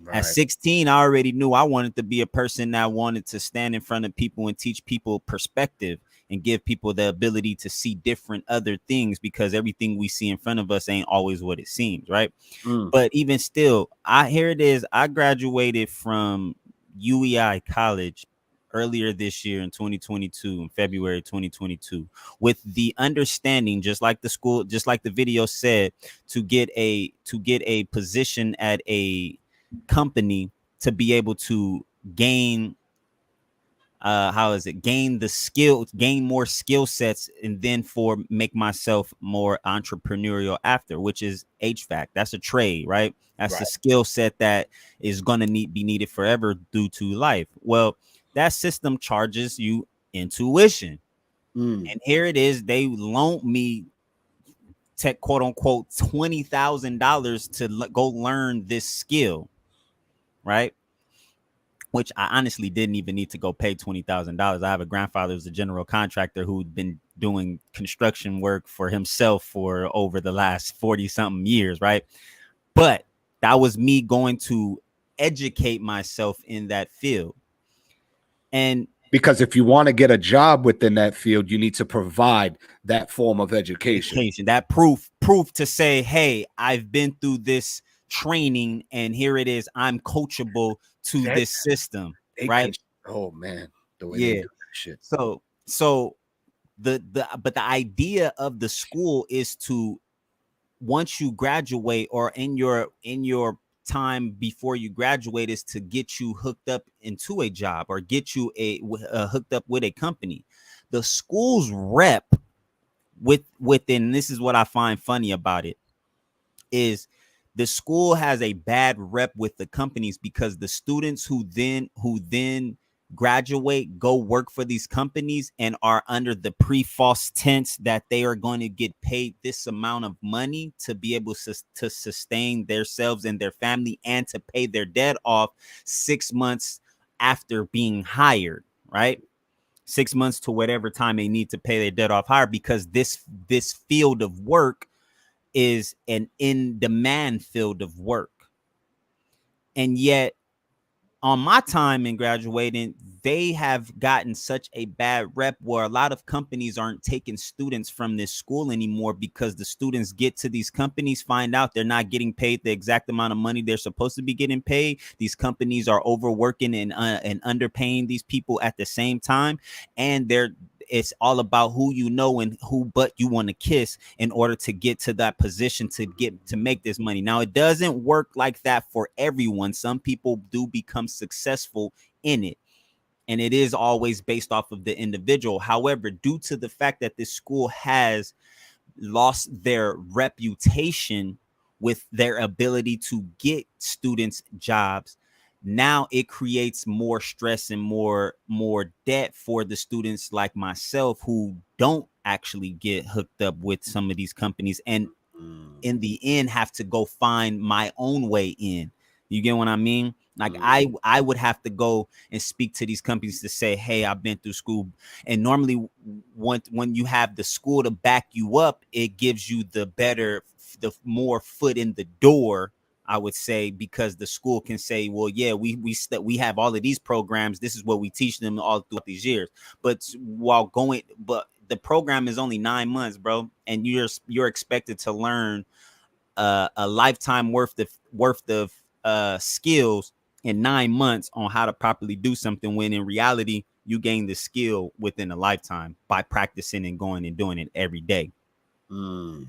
Right. At 16, I already knew I wanted to be a person that wanted to stand in front of people and teach people perspective and give people the ability to see different other things, because everything we see in front of us ain't always what it seems, right? Mm. But even still, here it is. I graduated from UEI College earlier this year in 2022, in February 2022, with the understanding, just like the school, just like the video said, to get a position at a company to be able to gain gain more skill sets, and then make myself more entrepreneurial after, which is HVAC. That's a trade, right? That's a skill set that is going to be needed forever due to life. Well, that system charges you intuition. And here it is, they loaned me quote unquote $20,000 to go learn this skill, right? Which I honestly didn't even need to go pay $20,000. I have a grandfather who's a general contractor who'd been doing construction work for himself for over the last 40 something years, right? But that was me going to educate myself in that field. And because if you want to get a job within that field, you need to provide that form of education. That proof to say, hey, I've been through this training and here it is, I'm coachable to this system, right? Oh man, the way they do that shit. So the idea of the school is to, once you graduate or in your time before you graduate, is to get you hooked up into a job or get you hooked up with a company. The school's rep within, this is what I find funny about it, is the school has a bad rep with the companies, because the students who then graduate go work for these companies and are under the false tense that they are going to get paid this amount of money to be able to sustain themselves and their family and to pay their debt off 6 months after being hired, right? 6 months to whatever time they need to pay their debt off higher, because this field of work is an in-demand field of work. And yet on my time in graduating, they have gotten such a bad rep where a lot of companies aren't taking students from this school anymore, because the students get to these companies, find out they're not getting paid the exact amount of money they're supposed to be getting paid. These companies are overworking and underpaying these people at the same time. And it's all about who you know and who butt you want to kiss in order to get to that position to make this money. Now, it doesn't work like that for everyone. Some people do become successful in it, and it is always based off of the individual. However, due to the fact that this school has lost their reputation with their ability to get students jobs, now it creates more stress and more debt for the students like myself, who don't actually get hooked up with some of these companies, and in the end have to go find my own way in. You get what I mean? Like I would have to go and speak to these companies to say, hey, I've been through school. And normally when you have the school to back you up, it gives you the more foot in the door I would say, because the school can say, well, yeah, we have all of these programs. This is what we teach them all throughout these years. But the program is only 9 months, bro, and you're expected to learn a lifetime worth of skills in 9 months on how to properly do something, when in reality you gain the skill within a lifetime by practicing and going and doing it every day. And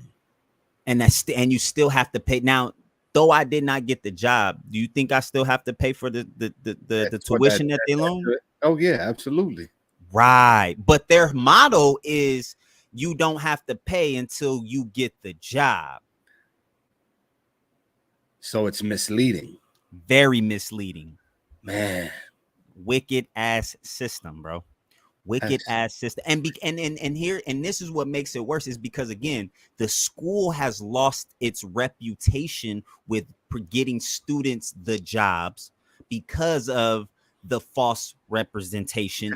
you still have to pay. Now, though I did not get the job, do you think I still have to pay for the tuition that they loan? Oh yeah, absolutely. Right. But their motto is you don't have to pay until you get the job. So it's misleading. Very misleading. Man. Wicked ass system, bro. Wicked ass system. And this is what makes it worse, is because, again, the school has lost its reputation with getting students the jobs because of the false representation.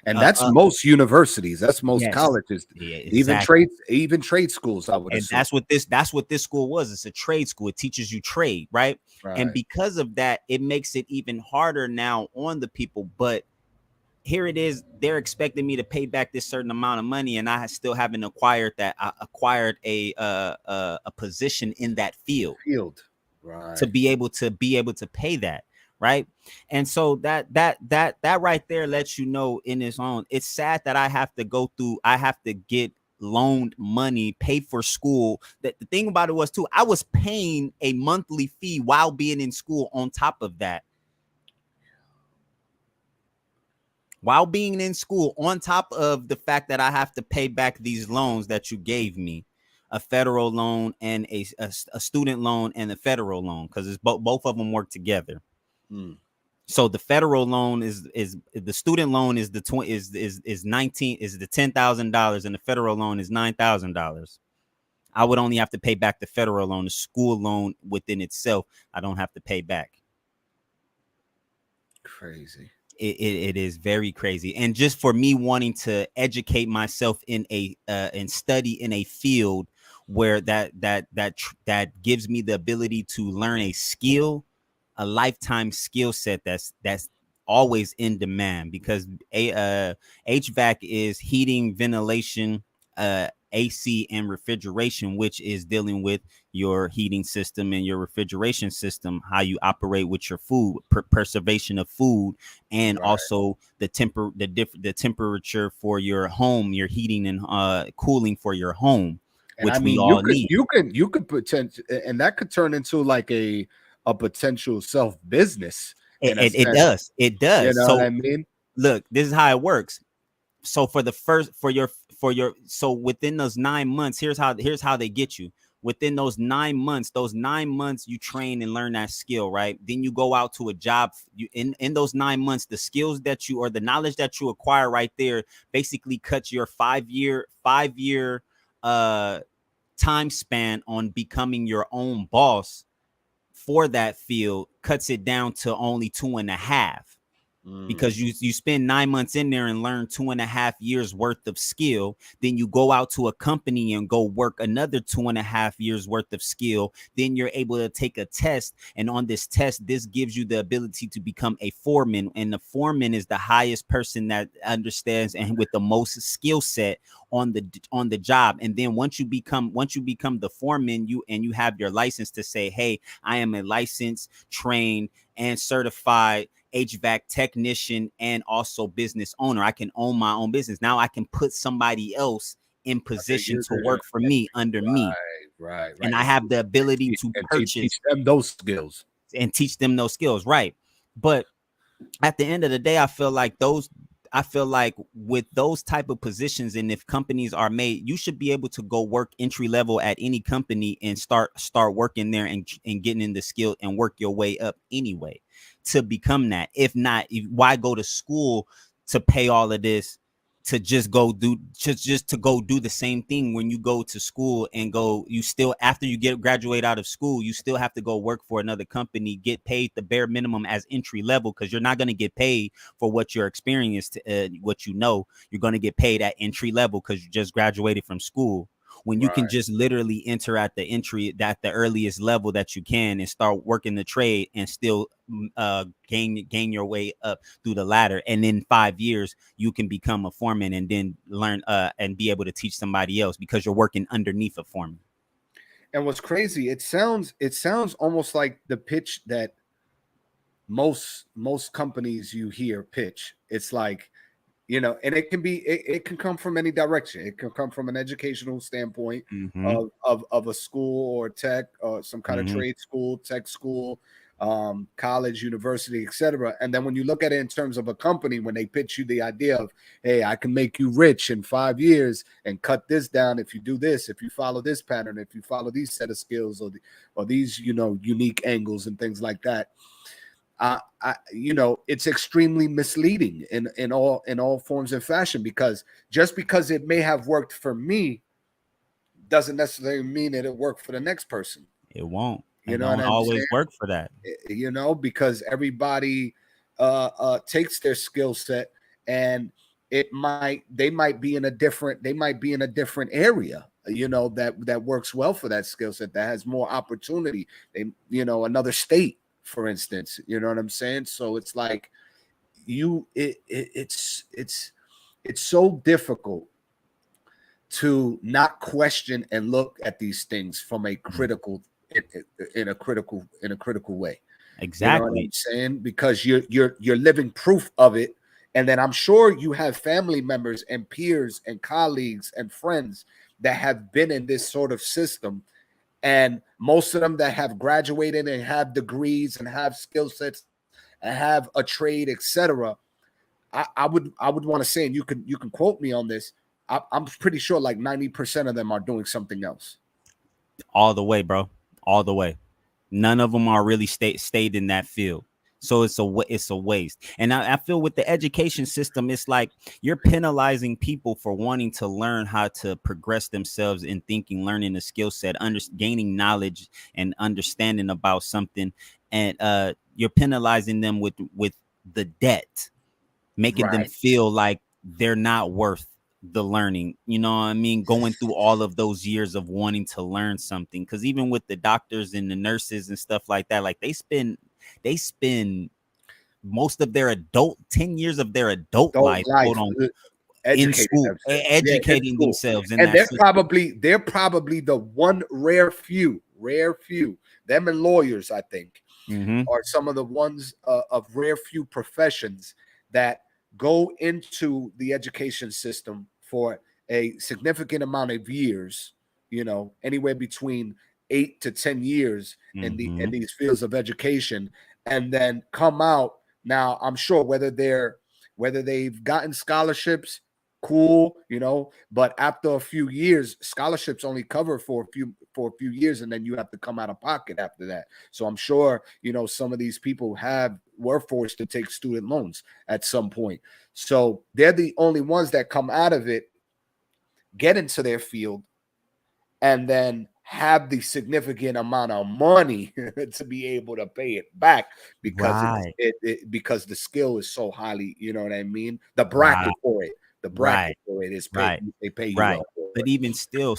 And that's most universities. That's most colleges. Yeah, exactly. even trade schools, I would assume. That's what this school was. It's a trade school. It teaches you trade, right? And because of that, it makes it even harder now on the people. But here it is, they're expecting me to pay back this certain amount of money, and I still haven't acquired that. I acquired a position in that field, right, to be able to pay that, right? And so that right there lets you know in its own. It's sad that I have to get loaned money, pay for school. That the thing about it was too, I was paying a monthly fee while being in school on top of that. While being in school, on top of the fact that I have to pay back these loans that you gave me, a federal loan and a student loan and a federal loan, because it's both of them work together. So the federal loan is the student loan is the $10,000, and the federal loan is $9,000. I would only have to pay back the federal loan. The school loan within itself, I don't have to pay back. Crazy. It is very crazy. And just for me wanting to educate myself in and study in a field where that gives me the ability to learn a skill, a lifetime skill set that's always in demand, because HVAC is heating, ventilation, AC, and refrigeration, which is dealing with your heating system and your refrigeration system, how you operate with your food, preservation of food, and also the temperature for your home, your heating and cooling for your home, which we all need. You could potential, and that could turn into like a potential self business. It does. You know what I mean? Look, this is how it works. So so within those 9 months, here's how they get you. Within those 9 months, you train and learn that skill, right? Then you go out to a job. In those 9 months, the skills that you, or the knowledge that you acquire right there, basically cuts your 5 year time span on becoming your own boss for that field, cuts it down to only 2.5. Because you spend 9 months in there and learn 2.5 years worth of skill. Then you go out to a company and go work another 2.5 years worth of skill. Then you're able to take a test. And on this test, this gives you the ability to become a foreman. And the foreman is the highest person that understands and with the most skill set on the job. And then once you become the foreman, you have your license to say, hey, I am a licensed, trained, and certified HVAC technician and also business owner. I can own my own business. Now I can put somebody else in position to work for me under me. Right. And I have the ability to purchase teach them those skills. Right. But at the end of the day, I feel like with those type of positions, and if companies are made, you should be able to go work entry level at any company and start working there and getting in the skill and work your way up anyway to become that. If not, why go to school to pay all of this to just go do the same thing when you go to school and you still, after you graduate out of school, you still have to go work for another company, get paid the bare minimum as entry level, because you're not going to get paid for what you're experienced, what you're going to get paid at entry level because you just graduated from school. when you can just literally enter at the earliest level that you can and start working the trade and still gain your way up through the ladder. And in 5 years, you can become a foreman and then learn and be able to teach somebody else because you're working underneath a foreman. And what's crazy, it sounds almost like the pitch that most companies you hear pitch. It's like, you know, and it can come from any direction. It can come from an educational standpoint of a school or tech or some kind of trade school, tech school, college, university, etc. And then when you look at it in terms of a company, when they pitch you the idea of, hey, I can make you rich in 5 years and cut this down if you do this, if you follow this pattern, if you follow these set of skills or these, you know, unique angles and things like that. You know, it's extremely misleading in all forms and fashion, because just because it may have worked for me doesn't necessarily mean that it worked for the next person. It won't. You know, don't always work for that. You know, because everybody takes their skill set and they might be in a different area, you know, that works well for that skill set, that has more opportunity. You know, another state, for instance, you know what I'm saying? So it's like it's so difficult to not question and look at these things from a critical in a critical way. Exactly. You know what I'm saying? Because you're living proof of it. And then I'm sure you have family members and peers and colleagues and friends that have been in this sort of system. And most of them that have graduated and have degrees and have skill sets and have a trade, etc. I would want to say, and you can quote me on this, I'm pretty sure like 90% of them are doing something else. All the way, bro. All the way. None of them are really stayed in that field. So it's a waste. And I feel with the education system, it's like you're penalizing people for wanting to learn how to progress themselves in thinking, learning a skill set, gaining knowledge and understanding about something. And you're penalizing them with the debt, making them feel like they're not worth the learning. You know what I mean? Going through all of those years of wanting to learn something. Because even with the doctors and the nurses and stuff like that, like they spend most of their 10 years of their adult life quote on, in school, educating themselves. And they're probably the one rare few, them and lawyers, I think, are some of the ones of rare few professions that go into the education system for a significant amount of years, you know, anywhere between 8 to 10 years in these fields of education, and then come out. Now, I'm sure whether they've gotten scholarships, cool, you know, but after a few years, scholarships only cover for a few years, and then you have to come out of pocket after that. So I'm sure, you know, some of these people were forced to take student loans at some point. So they're the only ones that come out of it, get into their field, and then have the significant amount of money to be able to pay it back, because because the skill is so highly, you know what I mean? The bracket for it. The bracket for it is paid. They pay you well for it. But even still,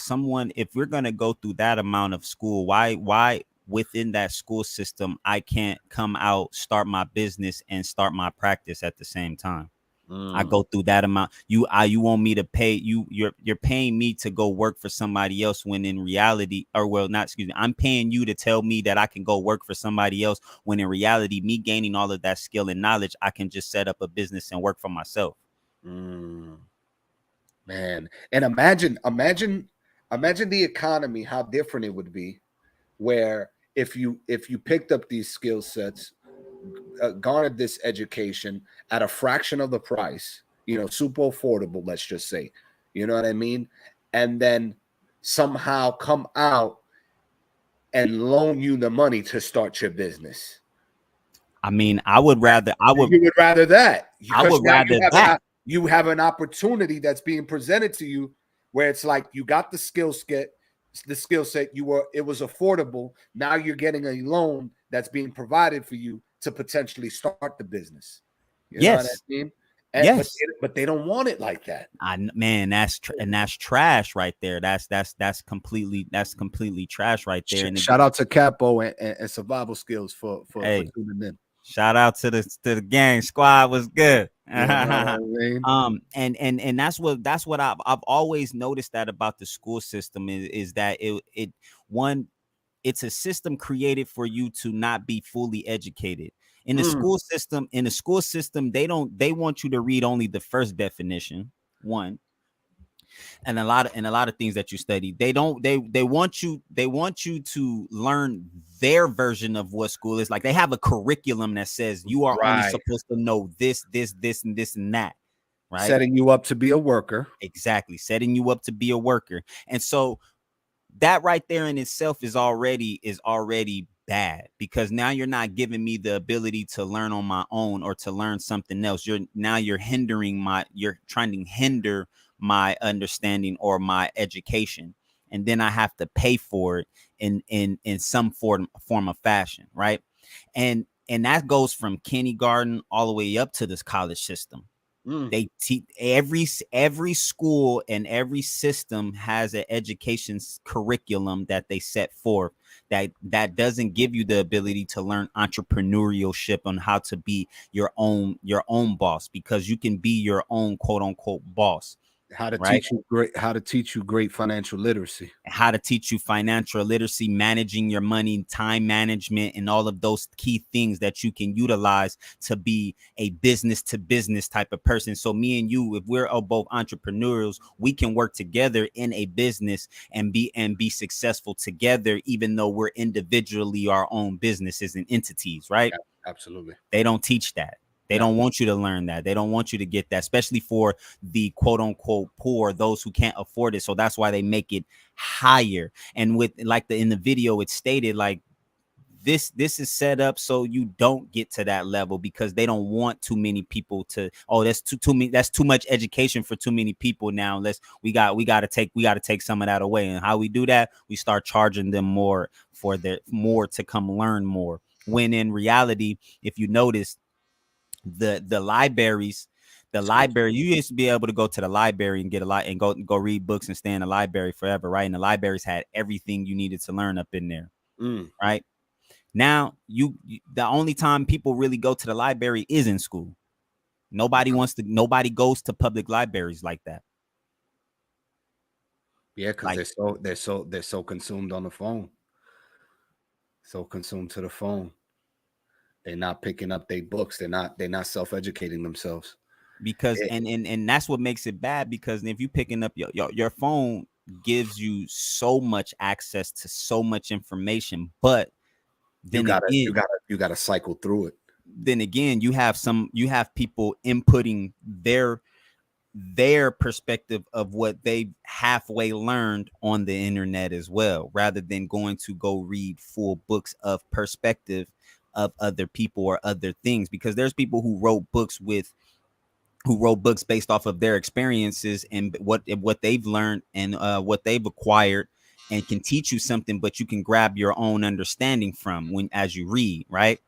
if we're gonna go through that amount of school, why within that school system I can't come out, start my business, and start my practice at the same time? I go through that amount. You want me to pay you? You're paying me to go work for somebody else, when in reality, I'm paying you to tell me that I can go work for somebody else, when in reality, me gaining all of that skill and knowledge, I can just set up a business and work for myself. Man, and imagine the economy, how different it would be, where if you picked up these skill sets, garnered this education at a fraction of the price, you know, super affordable, let's just say, you know what I mean, and then somehow come out and loan you the money to start your business. I mean, you would rather that. I would rather that. You have an opportunity that's being presented to you where it's like you got the skill set, it was affordable. Now you're getting a loan that's being provided for you to potentially start the business. You know what I mean? Yes. But they don't want it like that. Man, that's trash right there. That's completely trash right there. And Shout out to Capo and Survival Skills for tuning in. Shout out to the gang squad. Was good. You know what I mean? And that's what I've always noticed that about the school system is that it's a system created for you to not be fully educated. In the school system, they want you to read only the first definition, one. And a lot of things that you study, they want you to learn their version of what school is like. They have a curriculum that says you are only supposed to know this and this and that, right? Setting you up to be a worker. Exactly, setting you up to be a worker. And so that right there in itself is already bad, because now you're not giving me the ability to learn on my own or to learn something else. You're trying to hinder my understanding or my education, and then I have to pay for it in some form of fashion, right? And that goes from kindergarten all the way up to this college system. They teach every school and every system has an education curriculum that they set forth that doesn't give you the ability to learn entrepreneurship on how to be your own boss, because you can be your own quote unquote boss. How to teach you great financial literacy. How to teach you financial literacy, managing your money, time management, and all of those key things that you can utilize to be a business to business type of person. So me and you, if we're both entrepreneurs, we can work together in a business and be successful together, even though we're individually our own businesses and entities, right? Yeah, absolutely. They don't teach that. They don't want you to learn that. They don't want you to get that, especially for the quote unquote poor, those who can't afford it. So that's why they make it higher. And with in the video, it stated like this is set up so you don't get to that level, because they don't want too many people to, that's too much education for too many people. Now we got to take some of that away. And how we do that, we start charging them more to come learn more. When in reality, if you notice, the libraries, you used to be able to go to the library and get and go read books and stay in the library forever, right? And the libraries had everything you needed to learn up in there, right? Now the only time people really go to the library is in school. Nobody goes to public libraries like that. Yeah, because they're so consumed on the phone, so consumed to the phone. They're not picking up their books. They're not self-educating themselves. Because and that's what makes it bad, because if you picking up your phone gives you so much access to so much information, but then you gotta cycle through it. Then again, you have people inputting their perspective of what they halfway learned on the internet as well, rather than going to go read full books of perspective of other people or other things. Because there's people who wrote books based off of their experiences and what they've learned and what they've acquired, and can teach you something, but you can grab your own understanding from as you read, right?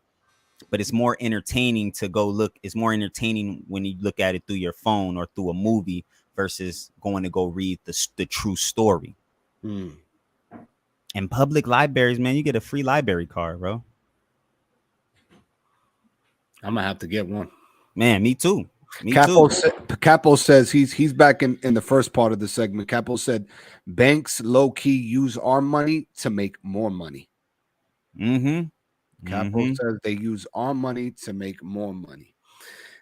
But it's more entertaining to go look. It's more entertaining when you look at it through your phone or through a movie versus going to go read the true story. And public libraries, man, you get a free library card, bro. I'm gonna have to get one. Man, me too. Capo says he's back in the first part of the segment. Capo said banks low key use our money to make more money. Capo says they use our money to make more money.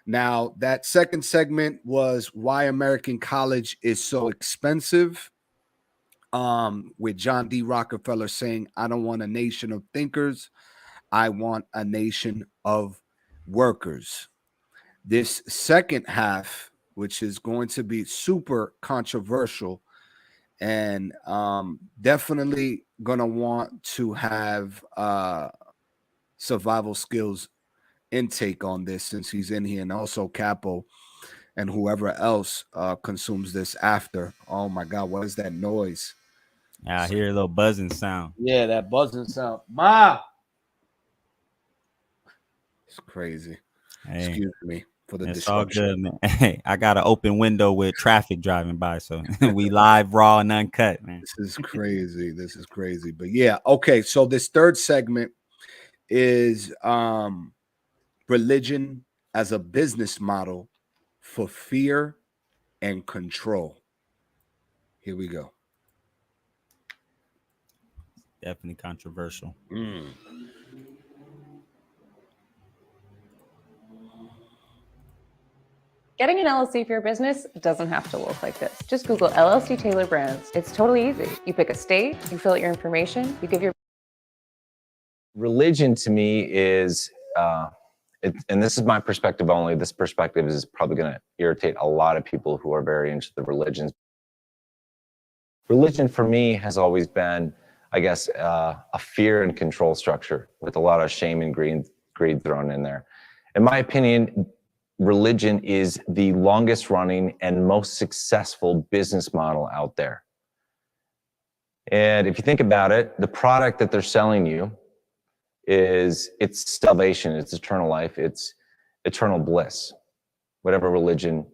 Now, that second segment was why American college is so expensive. With John D. Rockefeller saying, I don't want a nation of thinkers. I want a nation of workers. This second half, which is going to be super controversial, and definitely gonna want to have Survival Skills intake on this, since he's in here, and also Capo and whoever else consumes this after. Oh my God, what is that noise? I hear a little buzzing sound. Yeah, that buzzing sound. Ma! It's crazy. Hey. Excuse me. for the It's all disruption. good, man. Hey, I got an open window with traffic driving by, so we live, raw, and uncut, man. This is crazy. This is crazy. But yeah, okay. So this third segment is religion as a business model for fear and control. Here we go. Definitely controversial. Getting an LLC for your business doesn't have to look like this. Just Google LLC Taylor Brands. It's totally easy. You pick a state, you fill out your information, you give your... Religion to me is, and this is my perspective only, this perspective is probably going to irritate a lot of people who are very into the religions. Religion for me has always been, I guess, a fear and control structure with a lot of shame and greed thrown in there. In my opinion, religion is the longest running and most successful business model out there. And if you think about it, the product that they're selling you it's salvation, it's eternal life, it's eternal bliss. Whatever religion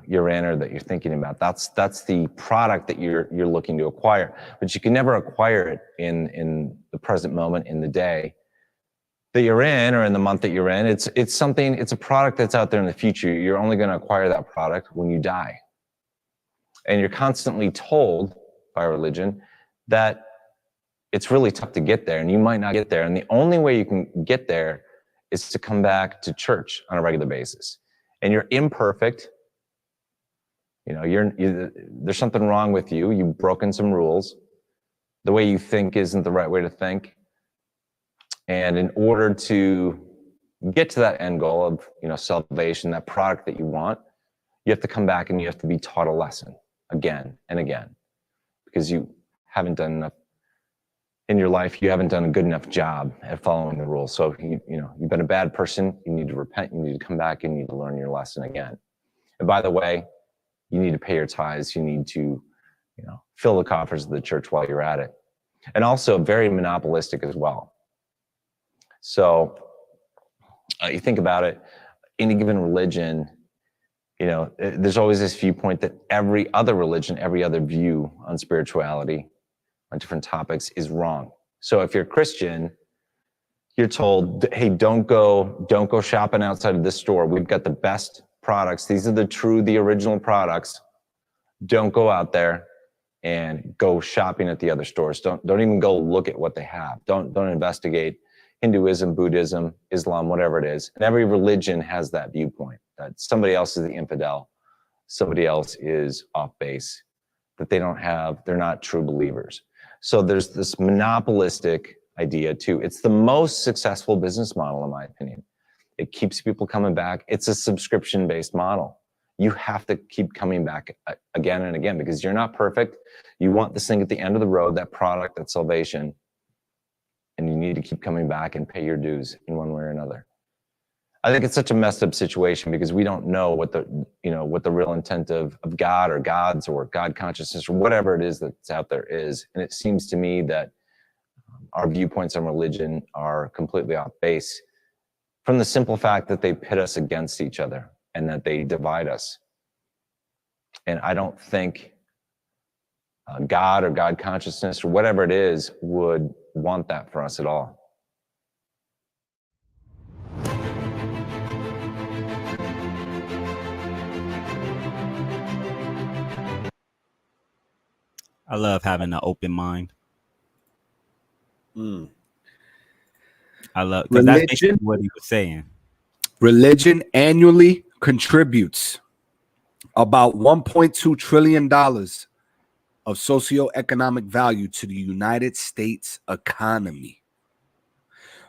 you're in or that you're thinking about, that's the product that you're looking to acquire. But you can never acquire it in the present moment, in the day that you're in or in the month that you're in. It's a product that's out there in the future. You're only going to acquire that product when you die. And you're constantly told by religion that it's really tough to get there and you might not get there. And the only way you can get there is to come back to church on a regular basis. And you're imperfect. There's something wrong with you. You've broken some rules. The way you think isn't the right way to think. And in order to get to that end goal of, salvation, that product that you want, you have to come back and you have to be taught a lesson again and again, because you haven't done enough in your life. You haven't done a good enough job at following the rules. So, you've been a bad person. You need to repent. You need to come back and you need to learn your lesson again. And by the way, you need to pay your tithes. You need to, fill the coffers of the church while you're at it. And also very monopolistic as well. So you think about it, any given religion, there's always this viewpoint that every other religion, every other view on spirituality, on different topics is wrong. So if you're a Christian, you're told, hey, don't go shopping outside of this store. We've got the best products. These are the original products. Don't go out there and go shopping at the other stores. Don't even go look at what they have. Don't investigate Hinduism, Buddhism, Islam, whatever it is. And every religion has that viewpoint, that somebody else is the infidel, somebody else is off base, that they're not true believers. So there's this monopolistic idea too. It's the most successful business model, in my opinion. It keeps people coming back. It's a subscription-based model. You have to keep coming back again and again because you're not perfect. You want this thing at the end of the road, that product, that salvation, and you need to keep coming back and pay your dues in one way or another. I think it's such a messed up situation because we don't know what the real intent of God or gods or God consciousness or whatever it is that's out there is. And it seems to me that our viewpoints on religion are completely off base from the simple fact that they pit us against each other and that they divide us. And I don't think God or God consciousness or whatever it is would want that for us at all. I love having an open mind. I love, because that's basically what he was saying. Religion annually contributes about $1.2 trillion of socioeconomic value to the United States economy.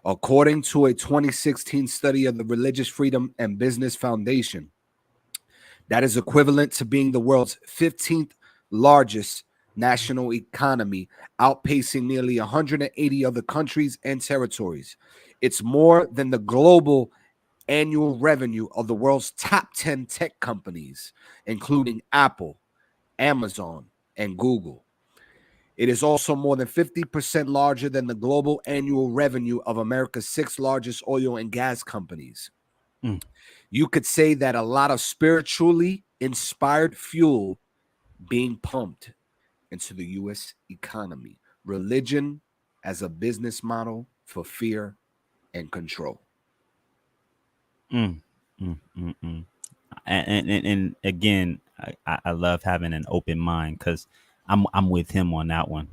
According to a 2016 study of the Religious Freedom and Business Foundation, that is equivalent to being the world's 15th largest national economy, outpacing nearly 180 other countries and territories. It's more than the global annual revenue of the world's top 10 tech companies, including Apple, Amazon, and Google. It is also more than 50% larger than the global annual revenue of America's 6 largest oil and gas companies. Mm. You could say that a lot of spiritually inspired fuel being pumped into the U.S. economy. Religion as a business model for fear and control. Mm, And again, I love having an open mind because I'm with him on that one.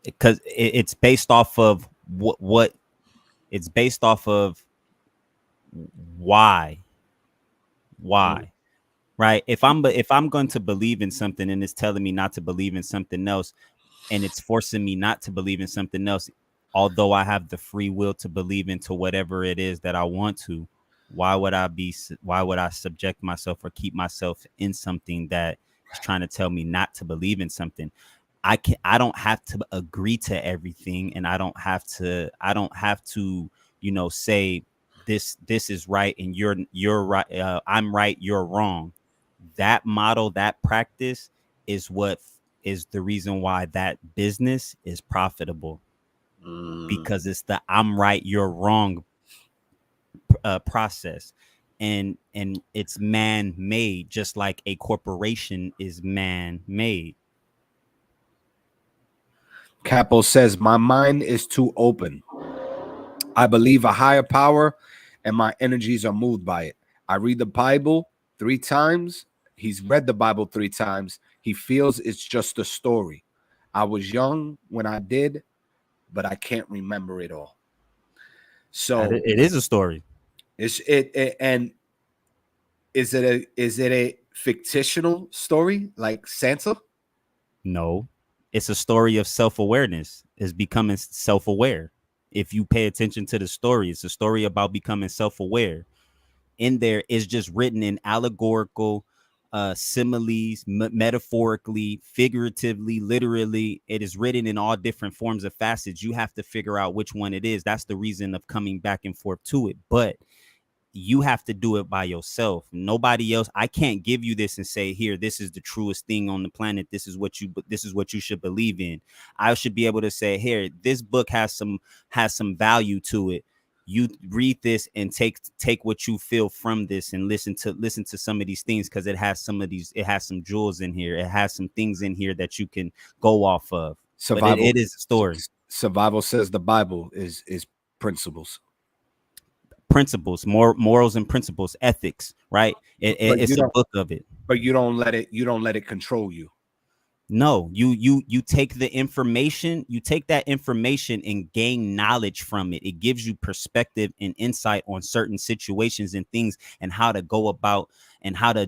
Because it's based off of what it's based off of why right. If I'm going to believe in something and it's telling me not to believe in something else, and it's forcing me not to believe in something else, although I have the free will to believe into whatever it is that I want to, why would I subject myself or keep myself in something that is trying to tell me not to believe in something? I don't have to agree to everything, and I don't have to say this is right and you're right, I'm right, you're wrong. That model, that practice is what is the reason why that business is profitable, because it's the I'm right, you're wrong process. And it's man-made, just like a corporation is man-made. Capo says, my mind is too open. I believe a higher power and my energies are moved by it. I read the Bible 3 times. He's read the Bible 3 times. He feels it's just a story. I was young when I did, but I can't remember it all. So it is a story. And is it a fictional story like Santa? No, it's a story of self-awareness, is becoming self-aware. If you pay attention to the story, it's a story about becoming self-aware. In there is just written in allegorical similes, metaphorically, figuratively, literally. It is written in all different forms of facets. You have to figure out which one it is. That's the reason of coming back and forth to it. But you have to do it by yourself. Nobody else. I can't give you this and say, here, this is the truest thing on the planet. This is what you should believe in. I should be able to say, here, this book has some value to it. You read this and take what you feel from this and listen to some of these things, because it has some jewels in here. It has some things in here that you can go off of. Survival. It is a story. Survival says the Bible is principles, morals and principles, ethics, right? It's a book of it. But you don't let it control you. No, you take the information, you take that information and gain knowledge from it. It gives you perspective and insight on certain situations and things, and how to go about and how to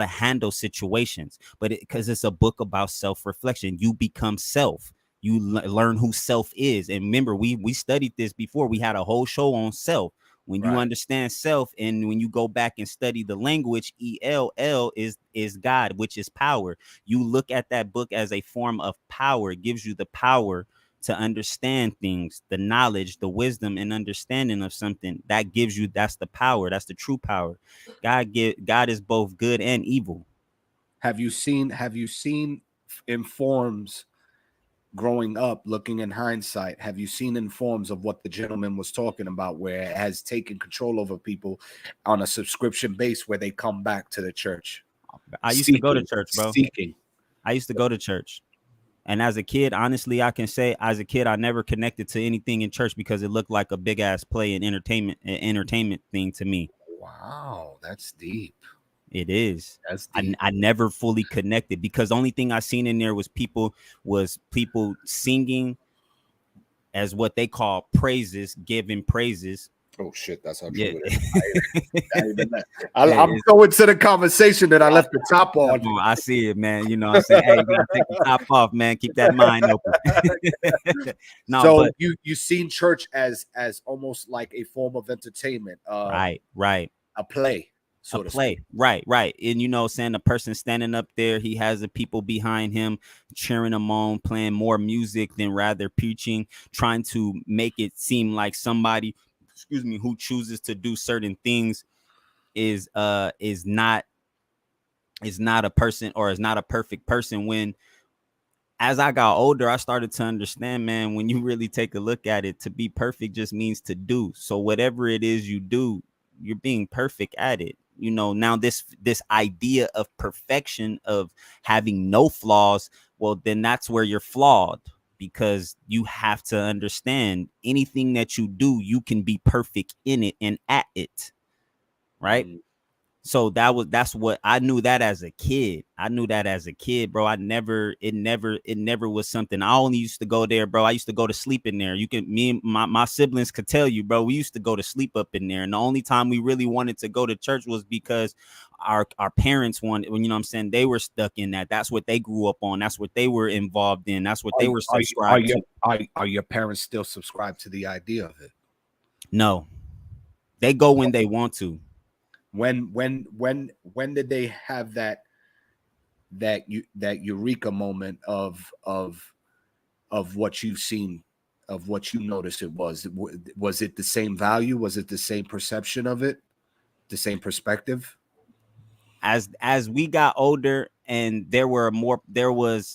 handle situations. But because it's a book about self-reflection, you become self. You learn who self is. And remember, we studied this before. We had a whole show on self. When you understand self, and when you go back and study the language, ELL is God, which is power. You look at that book as a form of power. It gives you the power to understand things, the knowledge, the wisdom and understanding of something. That gives you, that's the power. That's the true power. God is both good and evil. Have you seen in forms growing up, looking in hindsight, have you seen in forms of what the gentleman was talking about, where it has taken control over people on a subscription base, where they come back to the church? I used to go to church, bro. I used to go to church. And as a kid, honestly, I can say as a kid, I never connected to anything in church because it looked like a big ass play and entertainment thing to me. Wow, that's deep. It is. I never fully connected, because the only thing I seen in there was people singing as what they call praises, giving praises. Oh shit, that's how true Yeah. it is. I'm going to the conversation that I left the top on. I see it, man. You know what I'm saying? Hey, you gotta take the top off, man. Keep that mind open. No, so but you seen church as almost like a form of entertainment. Right. A play. So a play, right. And you know, saying the person standing up there, he has the people behind him cheering him on, playing more music than rather preaching, trying to make it seem like somebody, who chooses to do certain things is not a person, or is not a perfect person, when as I got older, I started to understand, man, when you really take a look at it, to be perfect just means to do. So whatever it is you do, you're being perfect at it. You know, now this idea of perfection, of having no flaws, well, then that's where you're flawed, because you have to understand anything that you do, you can be perfect in it and at it. Right. So that's what I knew that as a kid. I knew that as a kid, bro. It never was something. I only used to go there, bro. I used to go to sleep in there. Me and my siblings could tell you, bro, we used to go to sleep up in there. And the only time we really wanted to go to church was because our parents wanted, you know what I'm saying? They were stuck in that. That's what they grew up on. That's what they were involved in. That's what they were subscribed to. Are your parents still subscribed to the idea of it? No. They go when they want to. When did they have that eureka moment of what you've seen, of what you noticed? Was it the same value? Was it the same perception of it? The same perspective? As we got older, and there was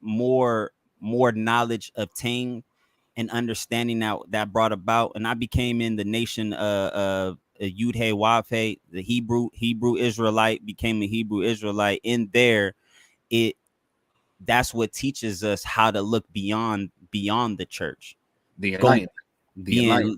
more knowledge obtained and understanding that brought about, and I became in the nation of Yud-Heh Wav-Heh, the Hebrew Israelite, became a Hebrew Israelite. In there, that's what teaches us how to look beyond the church. The enlightenment. Being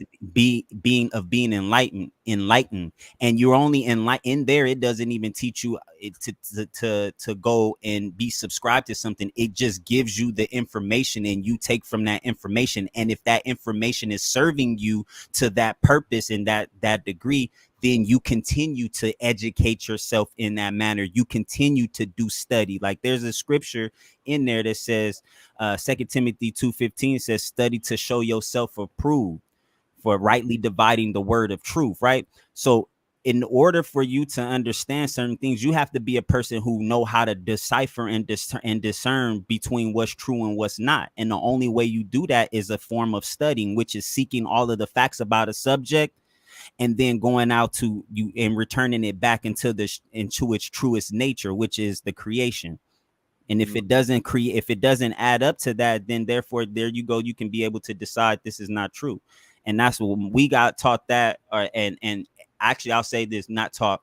enlightened, and you're only enlightened in there. It doesn't even teach you to go and be subscribed to something. It just gives you the information, and you take from that information. And if that information is serving you to that purpose and that degree, then you continue to educate yourself in that manner. You continue to do study. Like there's a scripture in there that says, 2 Timothy 2:15 says, study to show yourself approved for rightly dividing the word of truth. Right. So in order for you to understand certain things, you have to be a person who know how to decipher and discern between what's true and what's not. And the only way you do that is a form of studying, which is seeking all of the facts about a subject, and then going out to you and returning it back into its truest nature, which is the creation. And if it doesn't add up to that, then therefore there you go. You can be able to decide this is not true. And that's what we got taught that, and actually I'll say this, not taught,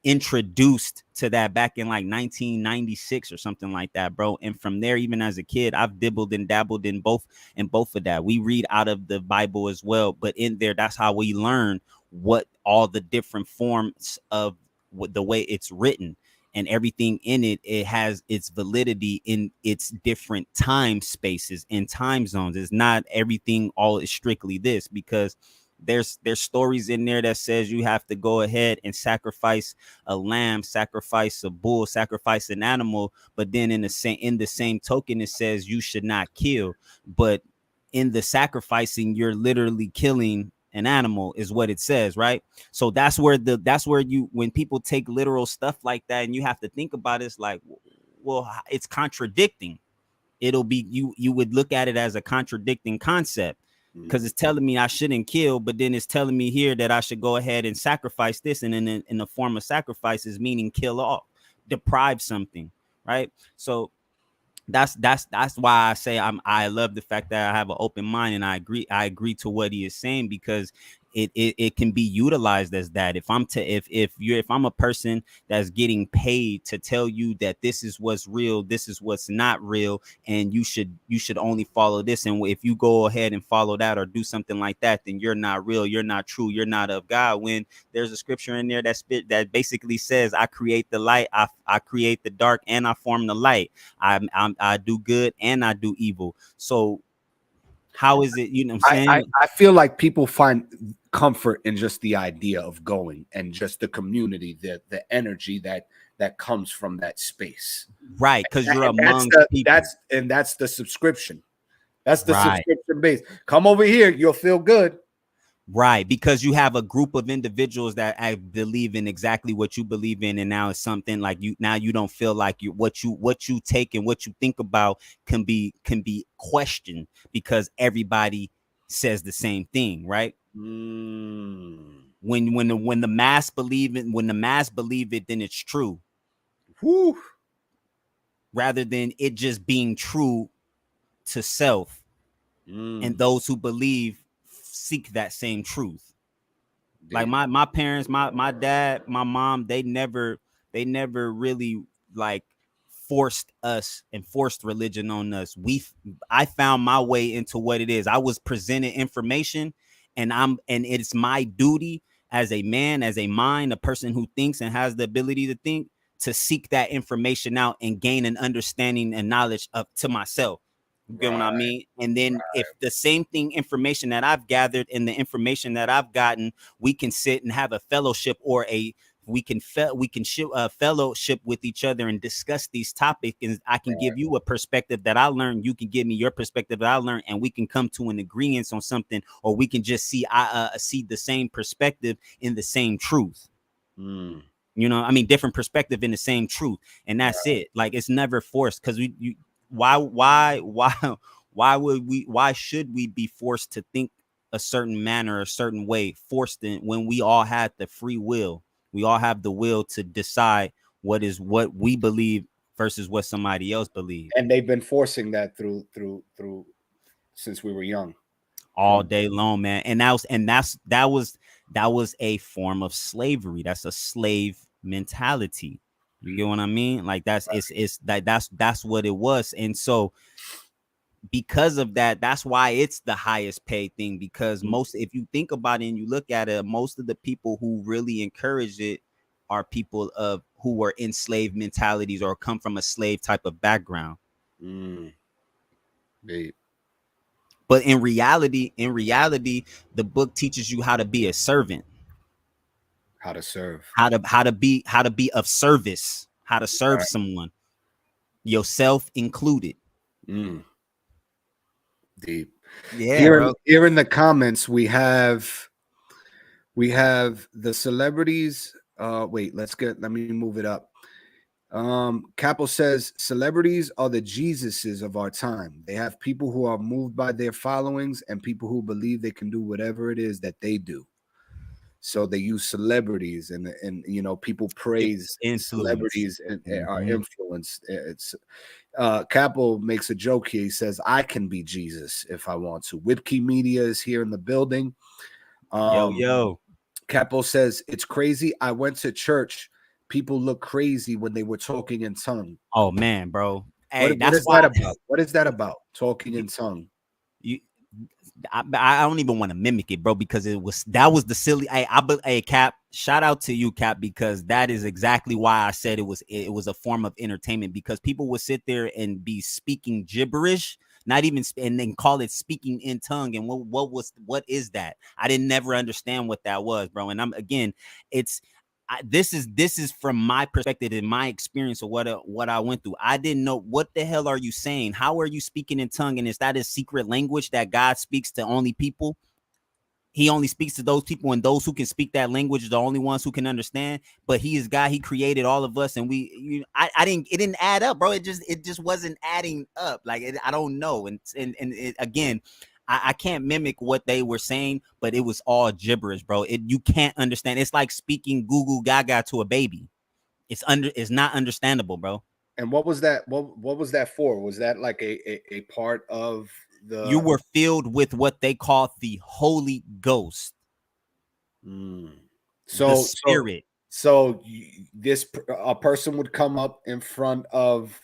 introduced to that back in like 1996 or something like that, bro. And from there, even as a kid, I've dibbled and dabbled in both of that. We read out of the Bible as well, but in there, that's how we learn what all the different forms of the way it's written, and everything in it has its validity in its different time spaces and time zones. It's not everything all is strictly this, because there's stories in there that says you have to go ahead and sacrifice a lamb, sacrifice a bull, sacrifice an animal, but then in the same token it says you should not kill. But in the sacrificing, you're literally killing an animal, is what it says, right? So that's where you, when people take literal stuff like that and you have to think about it, it's like, well, it's contradicting. It'll be, you would look at it as a contradicting concept, because it's telling me I shouldn't kill, but then it's telling me here that I should go ahead and sacrifice this, and in the form of sacrifices, meaning kill off, deprive something, right? So that's why I say I love the fact that I have an open mind, and I agree to what he is saying, because it can be utilized as that. If I'm a person that's getting paid to tell you that this is what's real, this is what's not real, and you should only follow this, and if you go ahead and follow that or do something like that, then you're not real, you're not true, you're not of God. When there's a scripture in there that basically says, I create the light, I create the dark, and I form the light. I do good and I do evil. So how is it, you know what I'm saying? I feel like people find comfort in just the idea of going, and just the community, the energy that comes from that space. Right, because you're among people. That's the subscription. That's the subscription base. Come over here, you'll feel good. Right, because you have a group of individuals that I believe in exactly what you believe in, and now it's something like you don't feel like what you take and what you think about can be questioned, because everybody says the same thing, right? When the mass believe it, then it's true. Whew. rather than it just being true to self. And those who believe seek that same truth. Like my parents, my dad, my mom, they never really like forced us and forced religion on us. I found my way into what it is. I was presented information, and it's my duty as a man, as a mind, a person who thinks and has the ability to think, to seek that information out and gain an understanding and knowledge up to myself. You get what I mean? And then if the same thing, information that I've gathered and the information that I've gotten, we can sit and have a fellowship, or we can fellowship with each other and discuss these topics. And I can give you a perspective that I learned. You can give me your perspective that I learned, and we can come to an agreement on something, or we can just see the same perspective in the same truth. You know, I mean, different perspective in the same truth, and that's it. Like, it's never forced, because why should we be forced to think a certain manner, a certain way, forced in, when we all had the free will? We all have the will to decide what we believe versus what somebody else believes. And they've been forcing that through since we were young, all day long, man. And that was a form of slavery. That's a slave mentality. You get what I mean? Like, that's what it was. And so because of that, that's why it's the highest paid thing, because if you think about it and you look at it, most of the people who really encourage it are people who were in slave mentalities or come from a slave type of background. But in reality, the book teaches you how to be a servant, how to serve, how to be of service, how to serve someone, yourself included. Deep. Yeah. Here in the comments, we have the celebrities. Wait, let me move it up. Capo says celebrities are the Jesuses of our time. They have people who are moved by their followings and people who believe they can do whatever it is that they do. So they use celebrities, and you know, people praise celebrities and are influenced. It's Capo makes a joke here. He says, "I can be Jesus if I want to." Whipkey Media is here in the building. Yo. Capo says, "It's crazy. I went to church. People look crazy when they were talking in tongue." Oh man, bro. Hey, what is that about? What is that about? Talking in tongue. I don't even want to mimic it, bro, because that was the silly. Hey, Cap, shout out to you, Cap, because that is exactly why I said it was a form of entertainment, because people would sit there and be speaking gibberish, not even, and then call it speaking in tongue. And what is that? I didn't never understand what that was, bro. And this is from my perspective and my experience of what I went through. I didn't know, what the hell are you saying? How are you speaking in tongue? And is that a secret language that God speaks to only people? He only speaks to those people, and those who can speak that language are the only ones who can understand. But he is God. He created all of us, and it didn't add up, bro. It just wasn't adding up. Like, I don't know. And again, I can't mimic what they were saying, but it was all gibberish, bro. You can't understand. It's like speaking Google Gaga to a baby. It's not understandable, bro. And what was that? What was that for? Was that like a part of the? You were filled with what they call the Holy Ghost. So the Spirit. So a person would come up in front of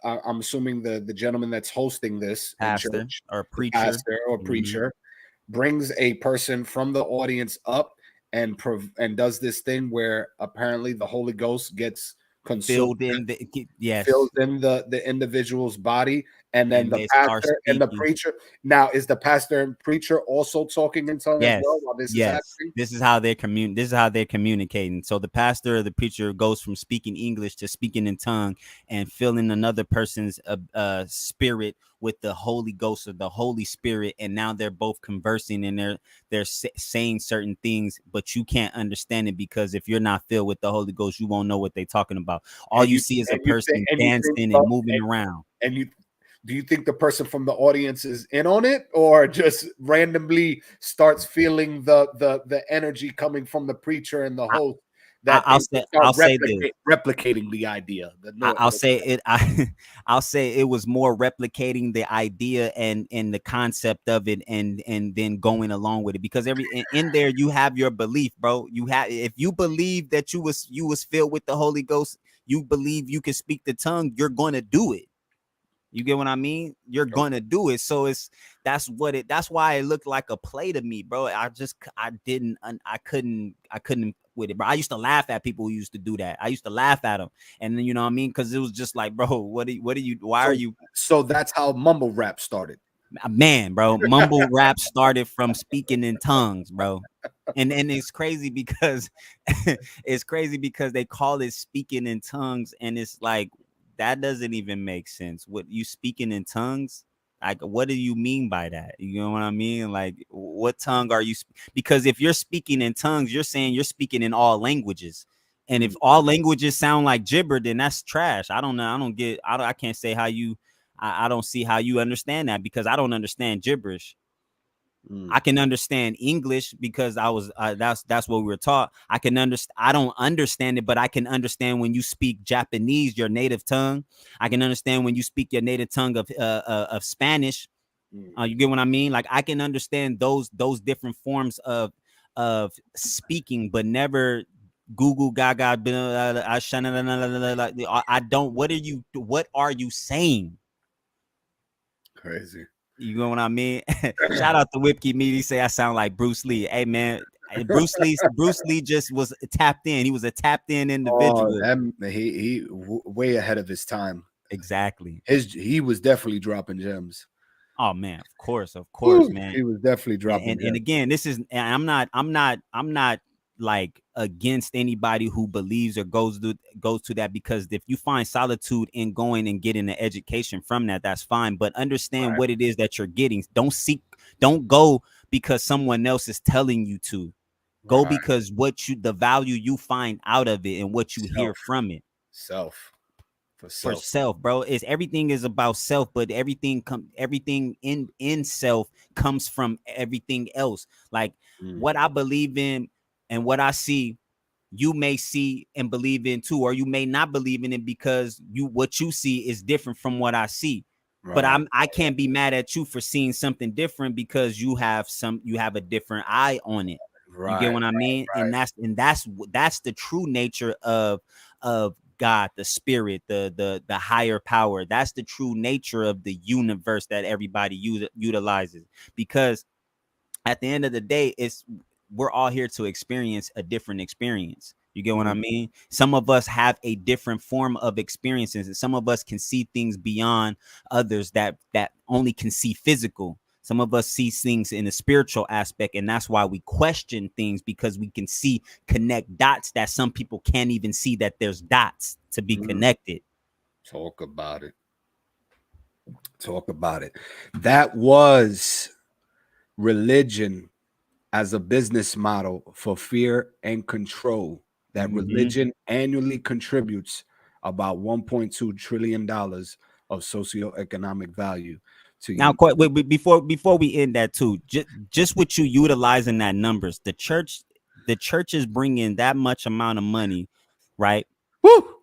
I'm assuming the gentleman that's hosting this, pastor or preacher, brings a person from the audience up and does this thing where apparently the Holy Ghost gets consumed, filled in the individual's body, and then the pastor and the preacher. Now, is the pastor and preacher also talking in tongues as well while this is happening? This is how they're communicating. So the pastor or the preacher goes from speaking English to speaking in tongue and filling another person's spirit with the Holy Ghost or the Holy Spirit, and now they're both conversing and they're saying certain things, but you can't understand it, because if you're not filled with the Holy Ghost, you won't know what they're talking about. All you see is a person dancing and moving around. And do you think the person from the audience is in on it, or just randomly starts feeling the energy coming from the preacher and the host? that I'll they say start I'll say this. replicating the idea. I'll say it. I'll say it was more replicating the idea and the concept of it, and then going along with it, because in there you have your belief, bro. You have, if you believe that you was filled with the Holy Ghost, you believe you can speak the tongue, you're gonna do it. You get what I mean? You're gonna do it. So that's why it looked like a play to me, bro. I couldn't with it, bro. I used to laugh at people who used to do that. I used to laugh at them, and then, you know what I mean? Because it was just like, bro, why are you? So that's how mumble rap started. Man, bro, mumble rap started from speaking in tongues, bro. And it's crazy because they call it speaking in tongues, and it's like, that doesn't even make sense. What, you speaking in tongues? Like, what do you mean by that? You know what I mean? Like, what tongue are you? Because if you're speaking in tongues, you're saying you're speaking in all languages. And if all languages sound like gibber, then that's trash. I don't know. I can't say how you, I don't see how you understand that, because I don't understand gibberish. I can understand English because I was that's what we were taught. I don't understand it, but I can understand when you speak Japanese, your native tongue. I can understand when you speak your native tongue of Spanish. You get what I mean? Like, I can understand those different forms of speaking, but never Google Gaga. I don't. What are you saying? Crazy. You know what I mean? Shout out to Whipkey Meat. He say I sound like Bruce Lee. Hey, man, Bruce Lee just was tapped in. He was a tapped in individual. He way ahead of his time. Exactly. He was definitely dropping gems. Oh man, of course, man. He was definitely dropping. And again, I'm not like against anybody who believes or goes to that, because if you find solitude in going and getting an education from that, that's fine. But understand what it is that you're getting. Don't go because someone else is telling you to. Go because the value you find out of it and what you hear from it. For self, bro. Everything is about self, but everything in self comes from everything else. Like what I believe in and what I see, you may see and believe in too, or you may not believe in it because what you see is different from what I see. But I can't be mad at you for seeing something different because you have a different eye on it. You get what I mean? And that's the true nature of God, the spirit, the higher power. That's the true nature of the universe that everybody utilizes, because at the end of the day, we're all here to experience a different experience. You get what I mean? Some of us have a different form of experiences, and some of us can see things beyond others that only can see physical. Some of us see things in a spiritual aspect, and that's why we question things, because we can connect dots that some people can't even see that there's dots to be connected. Talk about it. That was religion as a business model for fear and control. That religion annually contributes about $1.2 trillion of socioeconomic value. Now, before we end that too, just with you utilizing that numbers, the church is bringing that much amount of money, right? Woo!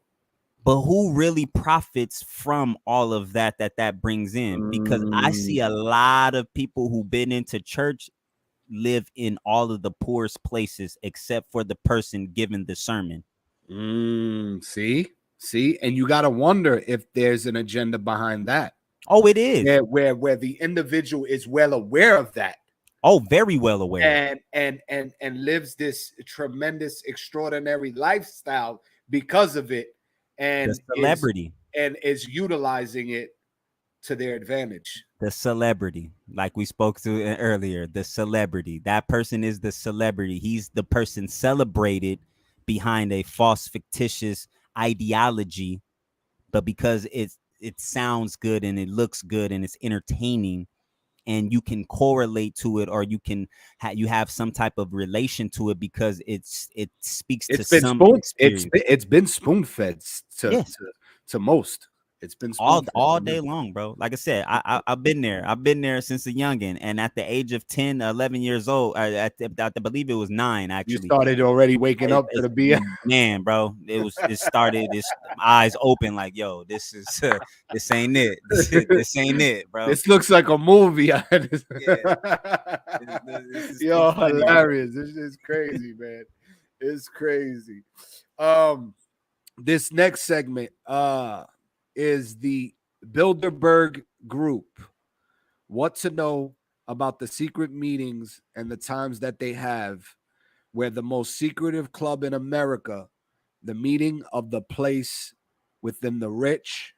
But who really profits from all of that brings in? Because I see a lot of people who've been into church live in all of the poorest places except for the person giving the sermon. See, and you got to wonder if there's an agenda behind that. Oh, it is. Where the individual is well aware of that. Oh, very well aware. And lives this tremendous, extraordinary lifestyle because of it, and the celebrity is utilizing it to their advantage. The celebrity, like we spoke to earlier, the celebrity. That person is the celebrity. He's the person celebrated behind a false, fictitious ideology, but because it sounds good and it looks good and it's entertaining, and you can correlate to it, or you can you have some type of relation to it because it speaks to some experience. It's been spoon fed to most. It's been all spoon-fed. day long, bro. Like I said, I've been there. I've been there since a youngin, and at the age of 10, 11 years old, I believe it was 9 You actually. started already waking up to the BS. Man, bro, it started. It's eyes open, like, yo, this is this ain't it. This ain't it, bro. This looks like a movie. This is Yo, too funny, hilarious. This is crazy, man. It's crazy. This next segment is the Bilderberg Group. What to know about the secret meetings and the times that they have, where the most secretive club in America, the meeting of the place within the rich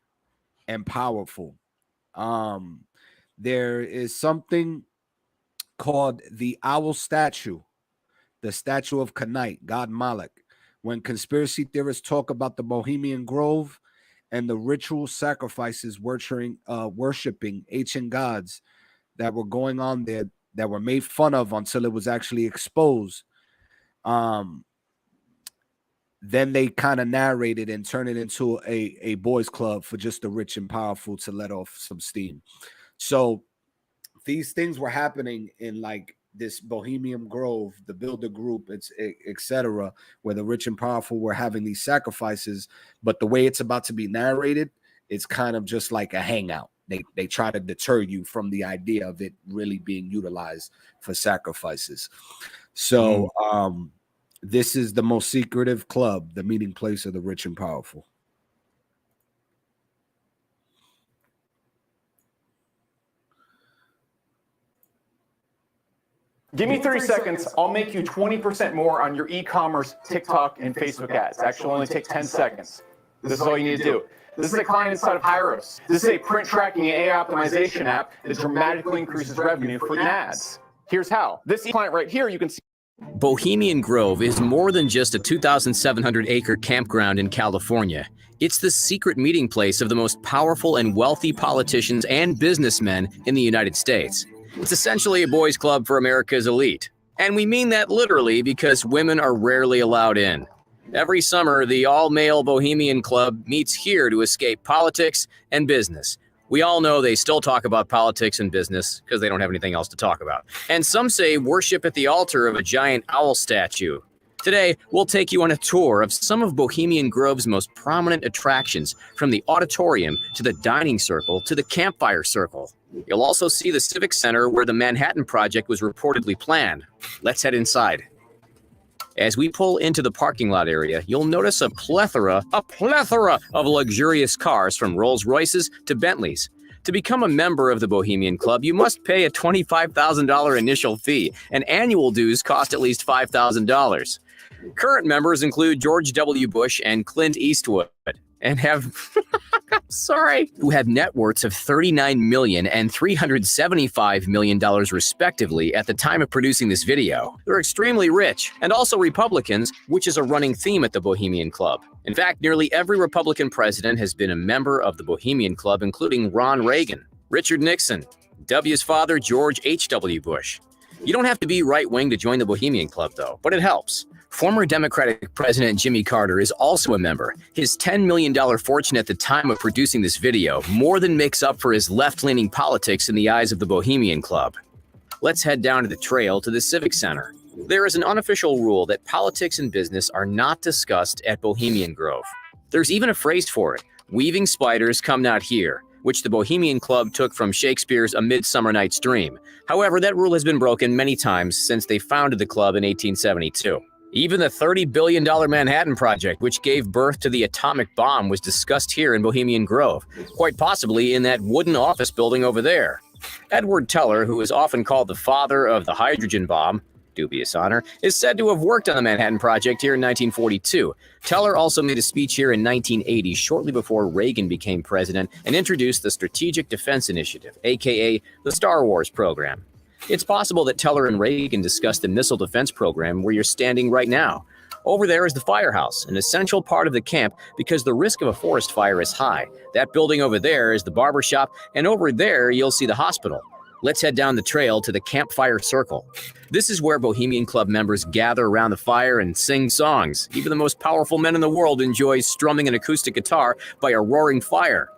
and powerful. There is something called the owl statue, the statue of Kanite, God Malik. When conspiracy theorists talk about the Bohemian Grove and the ritual sacrifices worshiping ancient gods that were going on there, that were made fun of until it was actually exposed, then they kind of narrate it and turn it into a boys club for just the rich and powerful to let off some steam. So these things were happening in like this Bohemian Grove, the Builder Group, etc., where the rich and powerful were having these sacrifices. But the way it's about to be narrated, it's kind of just like a hangout. They try to deter you from the idea of it really being utilized for sacrifices. So this is the most secretive club, the meeting place of the rich and powerful. Give me 30 seconds. I'll make you 20% more on your e-commerce, TikTok, and Facebook ads. Actually, only take 10 seconds. This is all you need to do. This is a client inside of Hyros. This is a print tracking and AI optimization app that dramatically increases revenue for ads. Here's how. This client right here, you can see. Bohemian Grove is more than just a 2,700-acre campground in California. It's the secret meeting place of the most powerful and wealthy politicians and businessmen in the United States. It's essentially a boys' club for America's elite. And we mean that literally because women are rarely allowed in. Every summer, the all-male Bohemian Club meets here to escape politics and business. We all know they still talk about politics and business because they don't have anything else to talk about. And some say worship at the altar of a giant owl statue. Today, we'll take you on a tour of some of Bohemian Grove's most prominent attractions, from the auditorium to the dining circle to the campfire circle. You'll also see the Civic Center where the Manhattan Project was reportedly planned. Let's head inside. As we pull into the parking lot area, you'll notice a plethora of luxurious cars, from Rolls-Royces to Bentleys. To become a member of the Bohemian Club, you must pay a $25,000 initial fee, and annual dues cost at least $5,000. Current members include George W. Bush and Clint Eastwood, and who have net worths of $39 million and $375 million respectively at the time of producing this video. They're extremely rich, and also Republicans, which is a running theme at the Bohemian Club. In fact, nearly every Republican president has been a member of the Bohemian Club, including Ron Reagan, Richard Nixon, W's father, George H.W. Bush. You don't have to be right-wing to join the Bohemian Club, though, but it helps. Former Democratic President Jimmy Carter is also a member. His $10 million fortune at the time of producing this video more than makes up for his left-leaning politics in the eyes of the Bohemian Club. Let's head down to the trail to the Civic Center. There is an unofficial rule that politics and business are not discussed at Bohemian Grove. There's even a phrase for it: weaving spiders come not here, which the Bohemian Club took from Shakespeare's A Midsummer Night's Dream. However, that rule has been broken many times since they founded the club in 1872. Even the $30 billion Manhattan Project, which gave birth to the atomic bomb, was discussed here in Bohemian Grove, quite possibly in that wooden office building over there. Edward Teller, who is often called the father of the hydrogen bomb, dubious honor, is said to have worked on the Manhattan Project here in 1942. Teller also made a speech here in 1980, shortly before Reagan became president, and introduced the Strategic Defense Initiative, aka the Star Wars program. It's possible that Teller and Reagan discussed the missile defense program where you're standing right now. Over there is the firehouse, an essential part of the camp because the risk of a forest fire is high. That building over there is the barber shop, and over there you'll see the hospital. Let's head down the trail to the campfire circle. This is where Bohemian Club members gather around the fire and sing songs. Even the most powerful men in the world enjoy strumming an acoustic guitar by a roaring fire.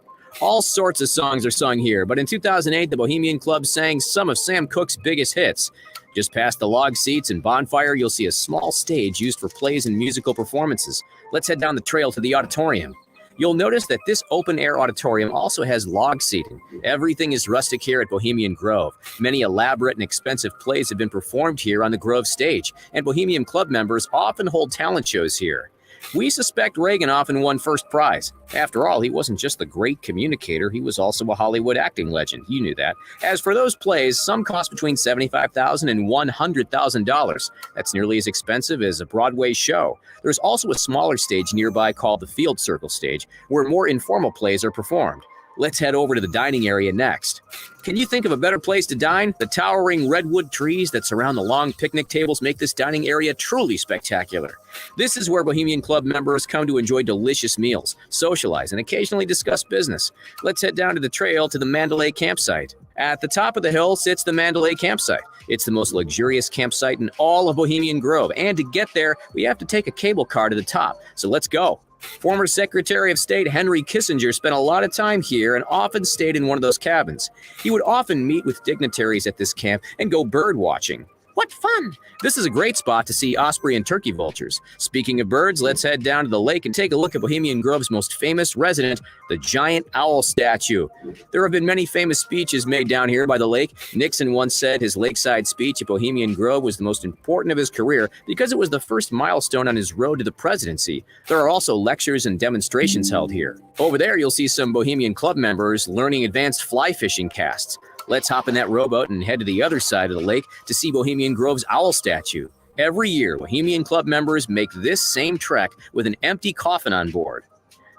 All sorts of songs are sung here, but in 2008, the Bohemian Club sang some of Sam Cooke's biggest hits. Just past the log seats and bonfire, you'll see a small stage used for plays and musical performances. Let's head down the trail to the auditorium. You'll notice that this open-air auditorium also has log seating. Everything is rustic here at Bohemian Grove. Many elaborate and expensive plays have been performed here on the Grove stage, and Bohemian Club members often hold talent shows here. We suspect Reagan often won first prize. After all, he wasn't just the great communicator, he was also a Hollywood acting legend. You knew that. As for those plays, some cost between $75,000 and $100,000. That's nearly as expensive as a Broadway show. There's also a smaller stage nearby called the Field Circle stage, where more informal plays are performed. Let's head over to the dining area next. Can you think of a better place to dine? The towering redwood trees that surround the long picnic tables make this dining area truly spectacular. This is where Bohemian Club members come to enjoy delicious meals, socialize, and occasionally discuss business. Let's head down to the trail to the Mandalay campsite. At the top of the hill sits the Mandalay campsite. It's the most luxurious campsite in all of Bohemian Grove, and to get there, we have to take a cable car to the top. So let's go. Former Secretary of State Henry Kissinger spent a lot of time here and often stayed in one of those cabins. He would often meet with dignitaries at this camp and go bird watching. What fun! This is a great spot to see osprey and turkey vultures. Speaking of birds, let's head down to the lake and take a look at Bohemian Grove's most famous resident, the giant owl statue. There have been many famous speeches made down here by the lake. Nixon once said his lakeside speech at Bohemian Grove was the most important of his career because it was the first milestone on his road to the presidency. There are also lectures and demonstrations held here. Over there, you'll see some Bohemian Club members learning advanced fly fishing casts. Let's hop in that rowboat and head to the other side of the lake to see Bohemian Grove's owl statue. Every year, Bohemian Club members make this same trek with an empty coffin on board.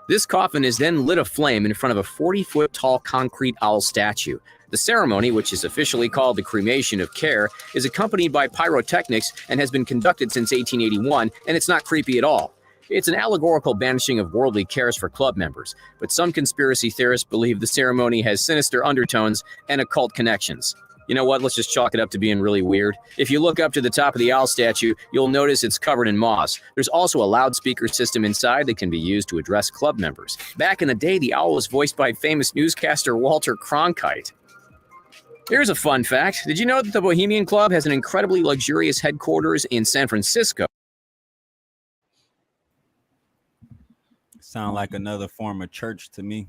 This coffin is then lit aflame in front of a 40-foot tall concrete owl statue. The ceremony, which is officially called the Cremation of Care, is accompanied by pyrotechnics and has been conducted since 1881, and it's not creepy at all. It's an allegorical banishing of worldly cares for club members, but some conspiracy theorists believe the ceremony has sinister undertones and occult connections. You know what? Let's just chalk it up to being really weird. If you look up to the top of the owl statue, you'll notice it's covered in moss. There's also a loudspeaker system inside that can be used to address club members. Back in the day, the owl was voiced by famous newscaster Walter Cronkite. Here's a fun fact. Did you know that the Bohemian Club has an incredibly luxurious headquarters in San Francisco? Sound like another form of church to me.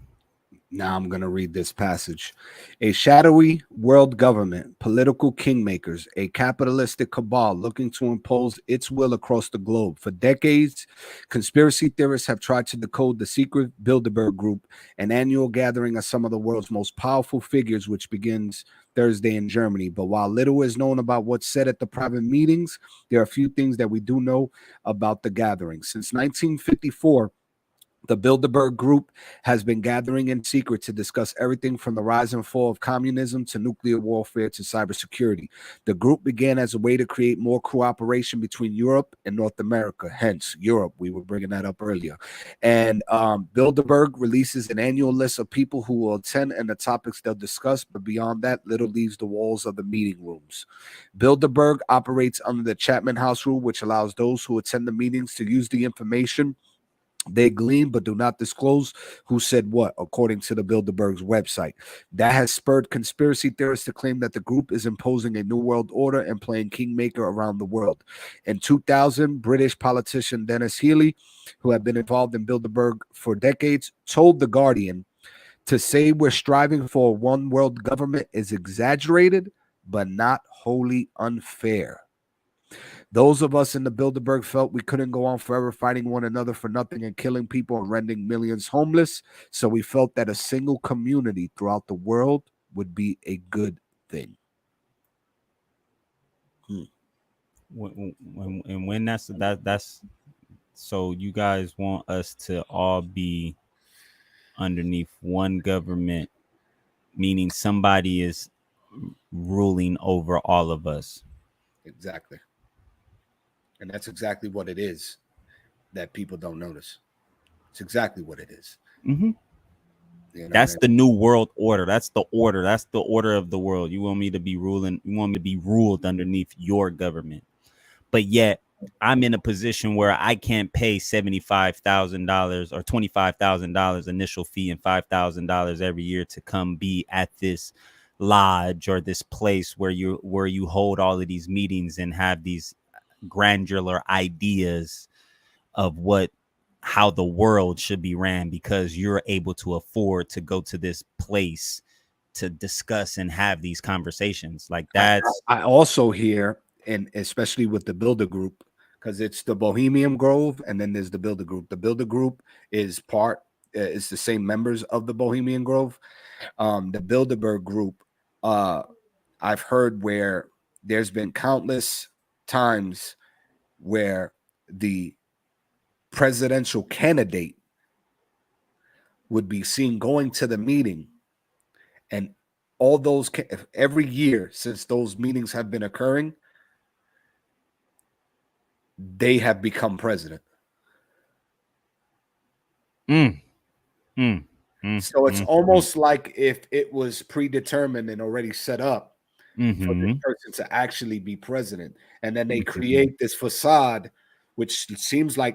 Now I'm going to read this passage. A shadowy world government, political kingmakers, a capitalistic cabal looking to impose its will across the globe. For decades, conspiracy theorists have tried to decode the secret Bilderberg Group, an annual gathering of some of the world's most powerful figures, which begins Thursday in Germany. But while little is known about what's said at the private meetings, there are a few things that we do know about the gathering. Since 1954, the Bilderberg Group has been gathering in secret to discuss everything from the rise and fall of communism to nuclear warfare to cybersecurity. The group began as a way to create more cooperation between Europe and North America, hence Europe. We were bringing that up earlier. And Bilderberg releases an annual list of people who will attend and the topics they'll discuss, but beyond that, little leaves the walls of the meeting rooms. Bilderberg operates under the Chatham House rule, which allows those who attend the meetings to use the information they glean but do not disclose who said what, according to the Bilderberg's website. That has spurred conspiracy theorists to claim that the group is imposing a new world order and playing kingmaker around the world. In 2000, British politician Dennis Healey, who had been involved in Bilderberg for decades, told The Guardian, "To say we're striving for a one world government is exaggerated, but not wholly unfair. Those of us in the Bilderberg felt we couldn't go on forever fighting one another for nothing and killing people and rendering millions homeless. So we felt that a single community throughout the world would be a good thing." When that's so you guys want us to all be underneath one government, meaning somebody is ruling over all of us. Exactly. And that's exactly what it is that people don't notice. It's exactly what it is. Mm-hmm. You know, that's the new world order. That's the order. That's the order of the world. You want me to be ruling. You want me to be ruled underneath your government. But yet I'm in a position where I can't pay $75,000 or $25,000 initial fee and $5,000 every year to come be at this lodge or this place where you hold all of these meetings and have these granular ideas of how the world should be ran, because you're able to afford to go to this place to discuss and have these conversations. Like that's I also hear, and especially with the Builder Group, because it's the Bohemian Grove and then there's the Builder Group. The Builder Group is is the same members of the Bohemian Grove. The Bilderberg Group, I've heard where there's been countless times where the presidential candidate would be seen going to the meeting, and all those every year since those meetings have been occurring, they have become president. So it's almost like if it was predetermined and already set up for this person to actually be president, and then they create this facade, which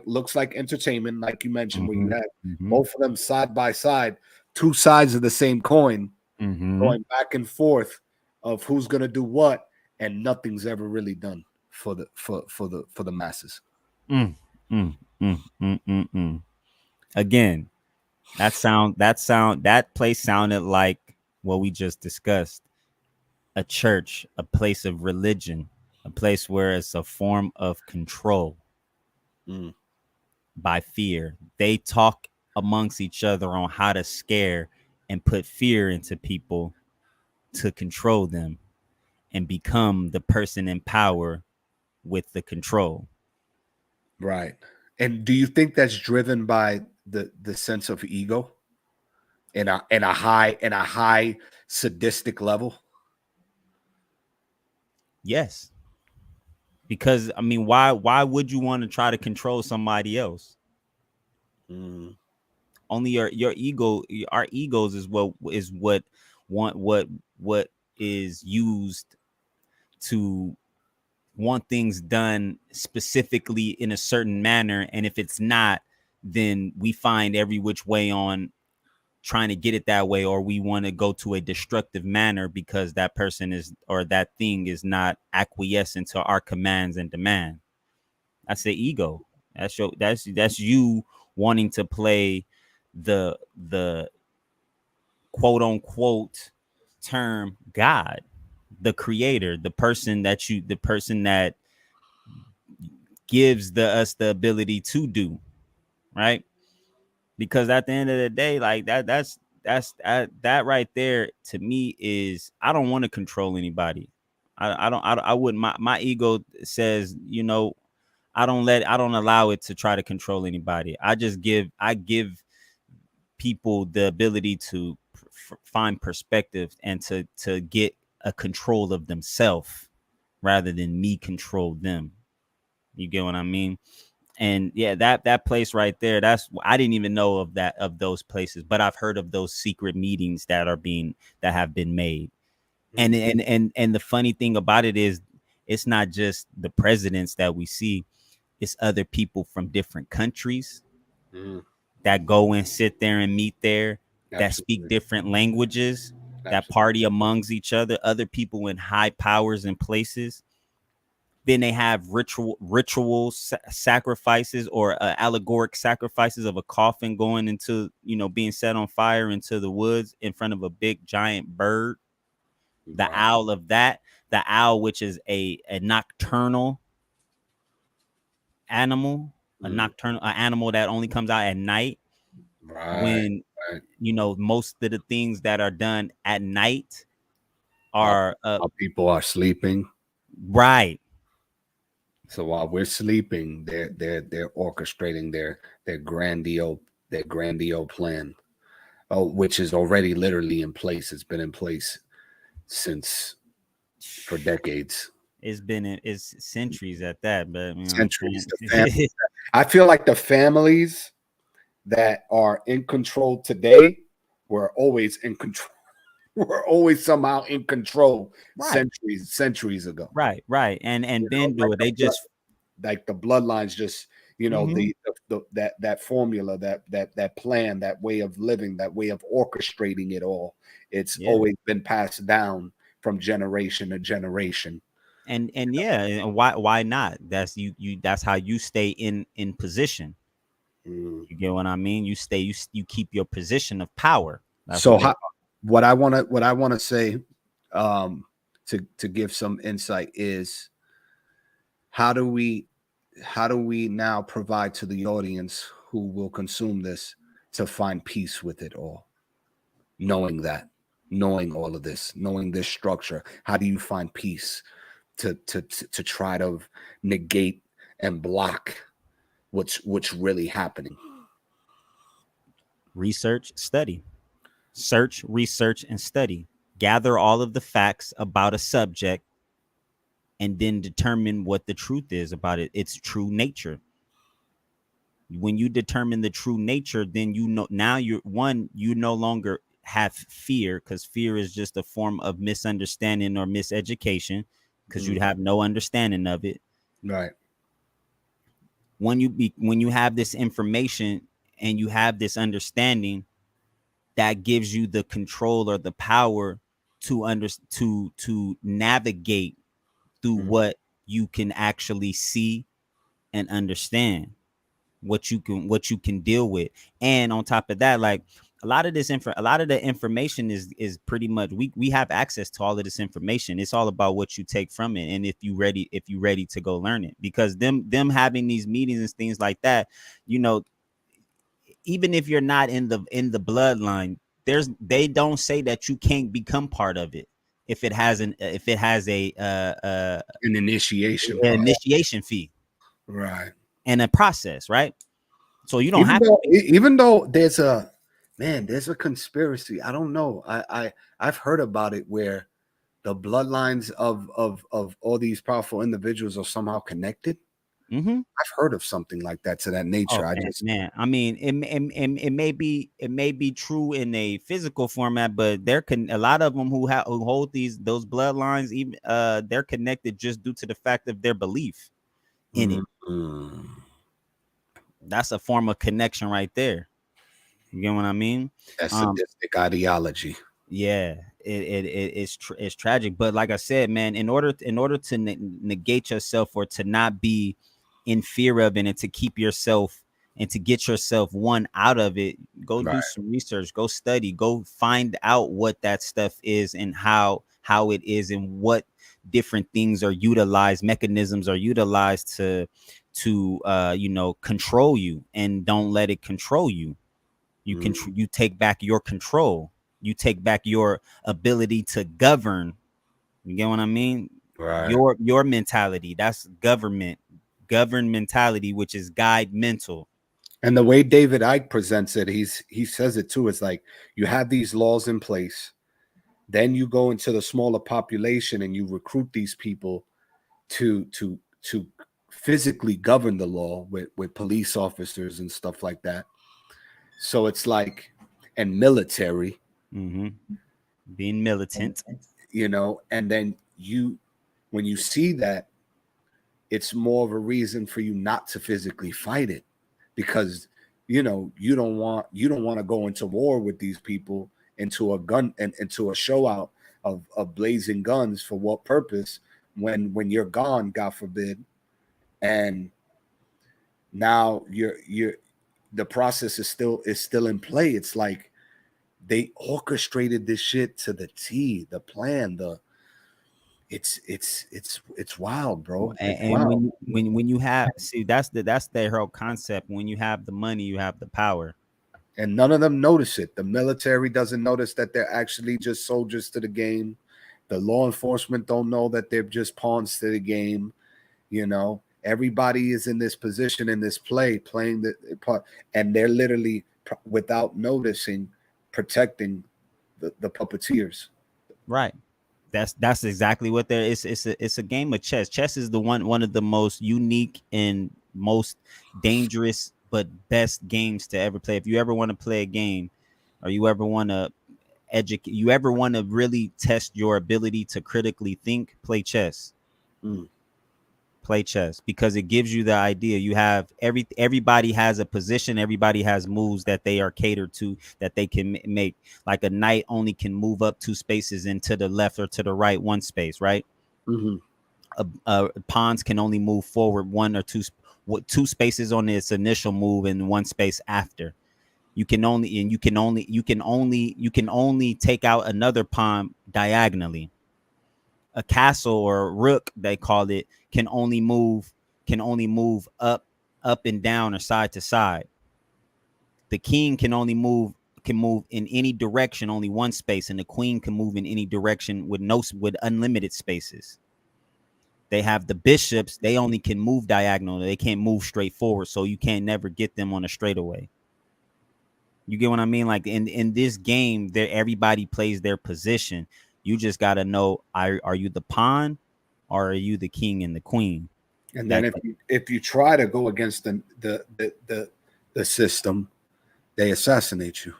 looks like entertainment, like you mentioned, where you have both of them side by side, two sides of the same coin, going back and forth of who's going to do what, and nothing's ever really done for the masses. Again, that place sounded like what we just discussed: a church, a place of religion, a place where it's a form of control by fear. They talk amongst each other on how to scare and put fear into people to control them and become the person in power with the control. Right. And do you think that's driven by the sense of ego in a high sadistic level? Yes. Because I mean, why would you want to try to control somebody else? Only your ego, our egos is what is used to want things done specifically in a certain manner, and if it's not, then we find every which way on trying to get it that way, or we want to go to a destructive manner because that person is, or that thing is not acquiescent to our commands and demand. That's the ego. That's you wanting to play the quote unquote term God, the creator, the person that gives us the ability to do right. Because at the end of the day, like that's that right there to me is, I don't want to control anybody. I wouldn't. My ego says, I don't allow it to try to control anybody. I give people the ability to find perspective and to get a control of themselves rather than me control them. You get what I mean? And yeah, that place right there, I didn't even know of those places, but I've heard of those secret meetings that have been made. And the funny thing about it is, it's not just the presidents that we see, it's other people from different countries that go and sit there and meet there, that speak different languages, that party amongst each other people in high powers and places. Then they have ritual sacrifices, or allegoric sacrifices of a coffin going into, being set on fire into the woods in front of a big giant bird. The owl the owl, which is a nocturnal animal, an animal that only comes out at night. When most of the things that are done at night are while people are sleeping. Right. So while we're sleeping, they're orchestrating their grandiose plan, which is already literally in place. It's been in place for decades. It's centuries at that, but centuries. I feel like the families that are in control today were always in control. We're always somehow in control centuries ago. Right. And Ben do it. like the bloodlines just, you know, Mhm. that formula, that plan, that way of living, that way of orchestrating it all. It's Yeah. always been passed down from generation to generation. And yeah, and why not? That's you that's how you stay in position. Mm. You get what I mean? You stay you keep your position of power. That's So what they what I want to say to give some insight is how do we now provide to the audience who will consume this to find peace with it all, knowing all of this, knowing this structure. How do you find peace to try to negate and block what's really happening? research, study. Search, research, and study. Gather all of the facts about a subject and then determine what the truth is about it, its true nature. When you determine the true nature, then you know now you no longer have fear, because fear is just a form of misunderstanding or miseducation, because you have no understanding of it. Right. When you have this information and you have this understanding, that gives you the control or the power to navigate through what you can actually see and understand, what you can deal with. And on top of that, like a lot of the information is pretty much we have access to all of this information. It's all about what you take from it, and if you ready to go learn it. Because them having these meetings and things like that, you know, even if you're not in the bloodline, they don't say that you can't become part of it if it has an an initiation initiation fee, right, and a process, right? So you don't even though there's a conspiracy. I don't know. I've heard about it where the bloodlines of all these powerful individuals are somehow connected. Mm-hmm. I've heard of something like that to that nature. I mean, it may be true in a physical format, but a lot of them who hold those bloodlines, even they're connected just due to the fact of their belief in it. That's a form of connection right there. You get what I mean? That's sadistic ideology. Yeah, it's tragic. But like I said, man, in order to negate yourself, or to not be in fear of it, and to keep yourself and to get yourself out of it, go do some research, go study, go find out what that stuff is, and how it is, and what different things are utilized, mechanisms are utilized to control you, and don't let it control you. You take back your control. You take back your ability to govern. You get what I mean? Right. Your mentality. That's govern mentality, which is guide mental. And the way David Icke presents it, he says it too. It's like you have these laws in place, then you go into the smaller population and you recruit these people to physically govern the law with police officers and stuff like that. So it's like, and military, being militant, you know, and then when you see that, it's more of a reason for you not to physically fight it, because you know you don't want to go into war with these people, into a gun and into a show out of blazing guns. For what purpose? When you're gone, God forbid, and now the process is still in play. It's like they orchestrated this shit to the T, the plan, it's wild, bro. And wild. when you have, see, that's their whole concept. When you have the money, you have the power. And none of them notice it. The military doesn't notice that they're actually just soldiers to the game. The law enforcement don't know that they're just pawns to the game. You know, everybody is in this position, in this playing the part, and they're literally, without noticing, protecting the puppeteers. Right. That's exactly what there is. It's a game of chess. Chess is one of the most unique and most dangerous but best games to ever play. If you ever want to play a game, or you ever want to you ever want to really test your ability to critically think, play chess. Play chess, because it gives you the idea. You have everybody has a position, everybody has moves that they are catered to, that they can make. Like a knight only can move up 2 spaces and to the left or to the right 1 space, right? Pawns can only move forward 1 or 2 spaces on its initial move and 1 space after. You can only take out another pawn diagonally. A castle or a rook, they call it, can only move up and down or side to side. The king can move in any direction, only 1 space, and the queen can move in any direction with unlimited spaces. They have the bishops, they only can move diagonal, they can't move straight forward, so you can't never get them on a straightaway. You get what I mean? Like in this game, there everybody plays their position. You just got to know, are you the pawn or are you the king and the queen? And then if you try to go against the system, they assassinate you.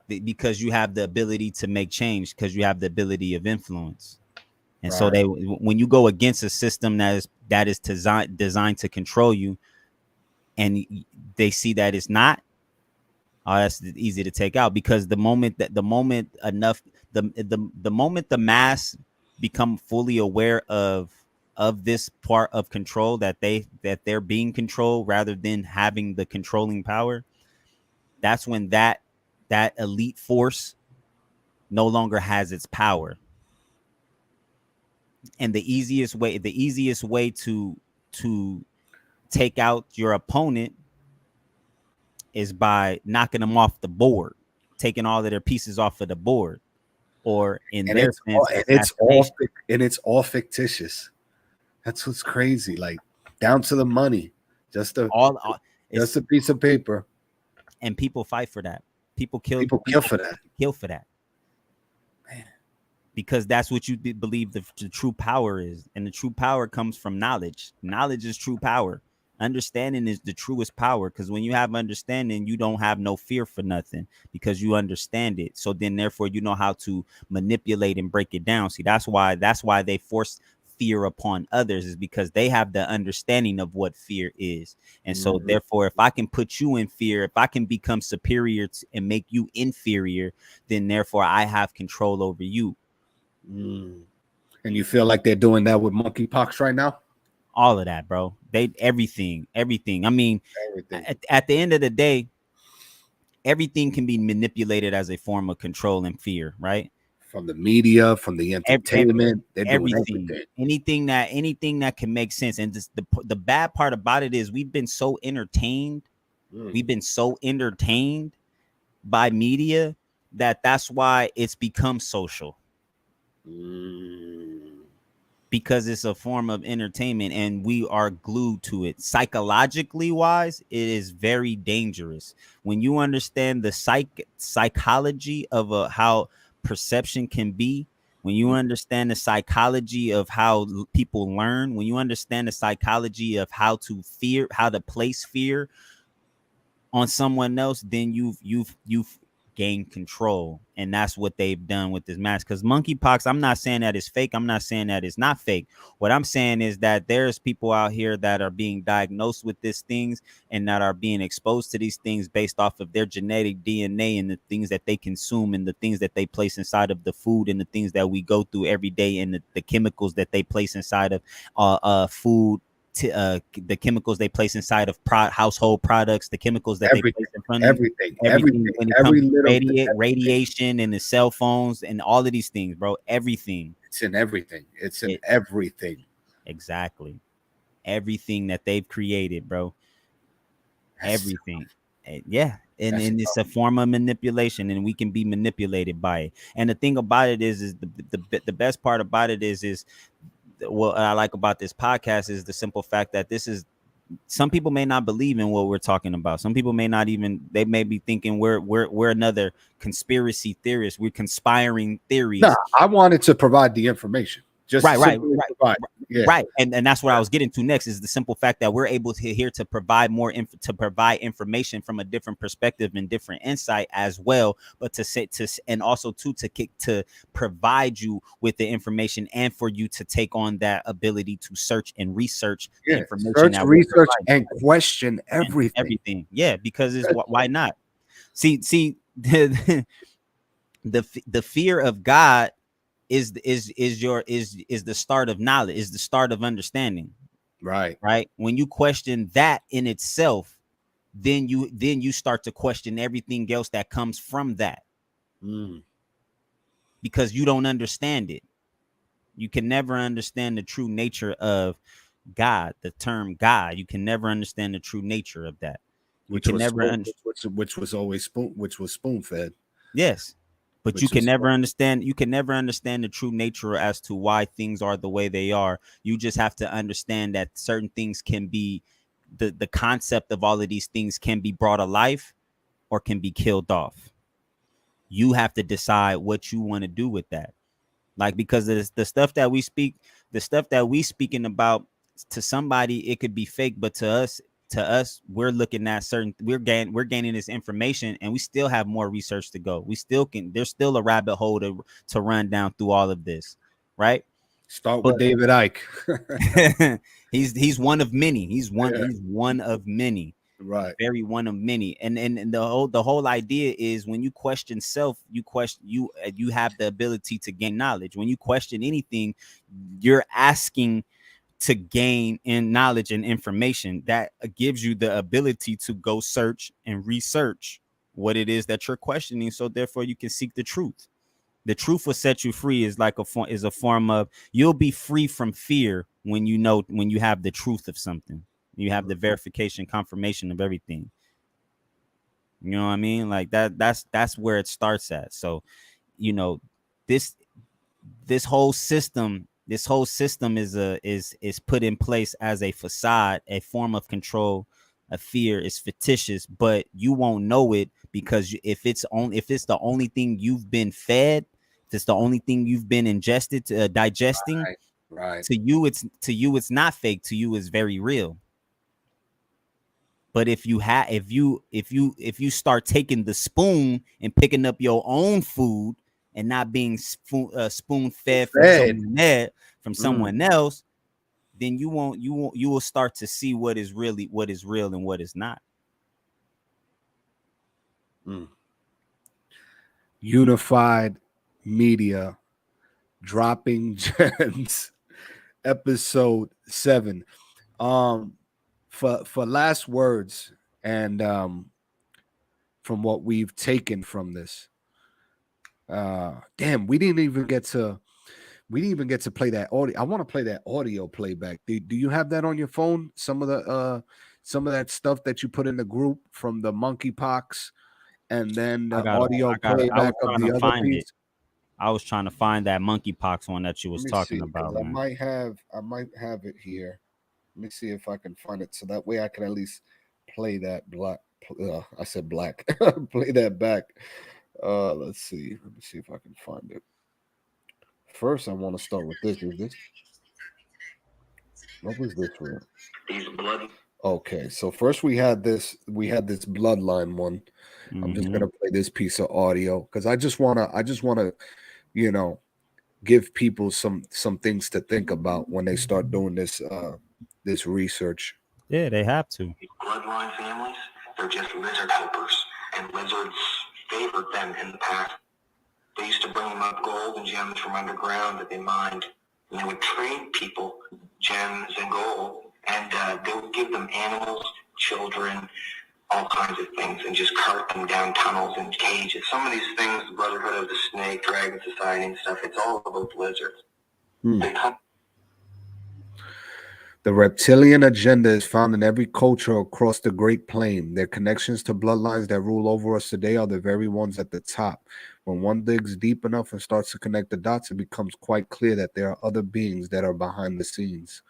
Because you have the ability to make change, because you have the ability of influence. And Right. so when you go against a system that is designed to control you, and they see that it's not, that's easy to take out. Because the moment the moment the mass become fully aware of this part of control, that they're being controlled rather than having the controlling power, that's when that elite force no longer has its power. And the easiest way to take out your opponent is by knocking them off the board, taking all of their pieces off of the board, or in their sense, it's all fictitious. That's what's crazy. Like down to the money, just a piece of paper. And people fight for that. People kill for that. Man. Because that's what you believe the true power is. And the true power comes from knowledge. Knowledge is true power. Understanding is the truest power, because when you have understanding, you don't have no fear for nothing, because you understand it. So then therefore you know how to manipulate and break it down. See, that's why they force fear upon others, is because they have the understanding of what fear is. And so therefore, if I can put you in fear, if I can become superior and make you inferior, then therefore I have control over you. And you feel like they're doing that with monkeypox right now? All of that, bro. Everything. I mean, at the end of the day, everything can be manipulated as a form of control and fear, right? From the media, from the entertainment, everything. Anything that can make sense. And just the bad part about it is we've been so entertained. We've been so entertained by media that's why it's become social. Because it's a form of entertainment and we are glued to it. Psychologically wise, it is very dangerous. When you understand the psychology of how perception can be, when you understand the psychology of how people learn, when you understand the psychology of how to place fear on someone else, then you've gain control. And that's what they've done with this mask. Because monkeypox, I'm not saying that it's fake. I'm not saying that it's not fake. What I'm saying is that there's people out here that are being diagnosed with these things and that are being exposed to these things based off of their genetic DNA and the things that they consume and the things that they place inside of the food and the things that we go through every day and the chemicals that they place inside of food, the chemicals they place inside of household products, the chemicals that they place in front of everything when it comes to radiation and the cell phones and all of these things, bro. Everything. It's in everything. Everything. Exactly. Everything that they've created, bro. Everything. Yeah. And it's a form of manipulation, and we can be manipulated by it. And the thing about it is the best part about it is what I like about this podcast is the simple fact that some people may not believe in what we're talking about. Some people may not even, they may be thinking we're another conspiracy theorist. We're conspiring theories. No, I wanted to provide the information. Just right. Right, and that's what I was getting to next, is the simple fact that we're able to here to provide more to provide information from a different perspective and different insight as well, but to say and also to provide you with the information and for you to take on that ability to search and research the information, search, research, and question everything. Yeah, because it's why not? See, the fear of God is the start of knowledge, is the start of understanding. Right. When you question that in itself, then you start to question everything else that comes from that, because you don't understand it. You can never understand the true nature of God, the term God. You can never understand the true nature of that. Which was always spoon fed. Yes. But you can never understand the true nature as to why things are the way they are. You just have to understand that certain things can be, the concept of all of these things can be brought to life or can be killed off. You have to decide what you want to do with that. Like, because the stuff that we speaking about, to somebody it could be fake, but to us, we're looking at we're gaining this information, and we still have more research to go. There's still a rabbit hole to run down through all of this, right? With David Icke. he's one of many. He's one of many. Right. Very one of many. And the whole idea is, when you question self, you have the ability to gain knowledge. When you question anything, you're asking to gain in knowledge and information that gives you the ability to go search and research what it is that you're questioning, so therefore you can seek the truth. The truth will set you free, is a form of, you'll be free from fear when you have the truth of something. You have the verification, confirmation of everything. You know what I mean? Like that's where it starts at. So, this whole system is put in place as a facade, a form of control. A fear is fictitious, but you won't know it, because if it's the only thing you've been fed, if it's the only thing you've been ingested, digesting, right. To you it's not fake. To you it's very real. But if you start taking the spoon and picking up your own food and not being spoon fed from someone else, then you will start to see what is real and what is not. Unified Media, Dropping Gems, episode 7. For last words, and from what we've taken from this, damn, we didn't even get to play that audio. I want to play that audio playback. Do you have that on your phone? Some of that stuff that you put in the group from the monkeypox, and then the audio playback of the other piece. I was trying to find that monkeypox one that you was talking about. I might have it here. Let me see if I can find it, so that way I can at least play that black. I said black. Play that back. Let's see. Let me see if I can find it. First, I want to start with this. What was this for? Okay, so first we had this bloodline one. I'm just gonna play this piece of audio because I just wanna, give people some things to think about when they start doing this research. Yeah, they have to. Bloodline families, they're just lizard helpers, and lizards favored them in the past. They used to bring them up gold and gems from underground that they mined, and they would trade people gems and gold, and they would give them animals, children, all kinds of things, and just cart them down tunnels and cages. Some of these things, the Brotherhood of the Snake, Dragon Society and stuff, it's all about lizards. They come. The reptilian agenda is found in every culture across the Great Plain. Their connections to bloodlines that rule over us today are the very ones at the top. When one digs deep enough and starts to connect the dots, it becomes quite clear that there are other beings that are behind the scenes.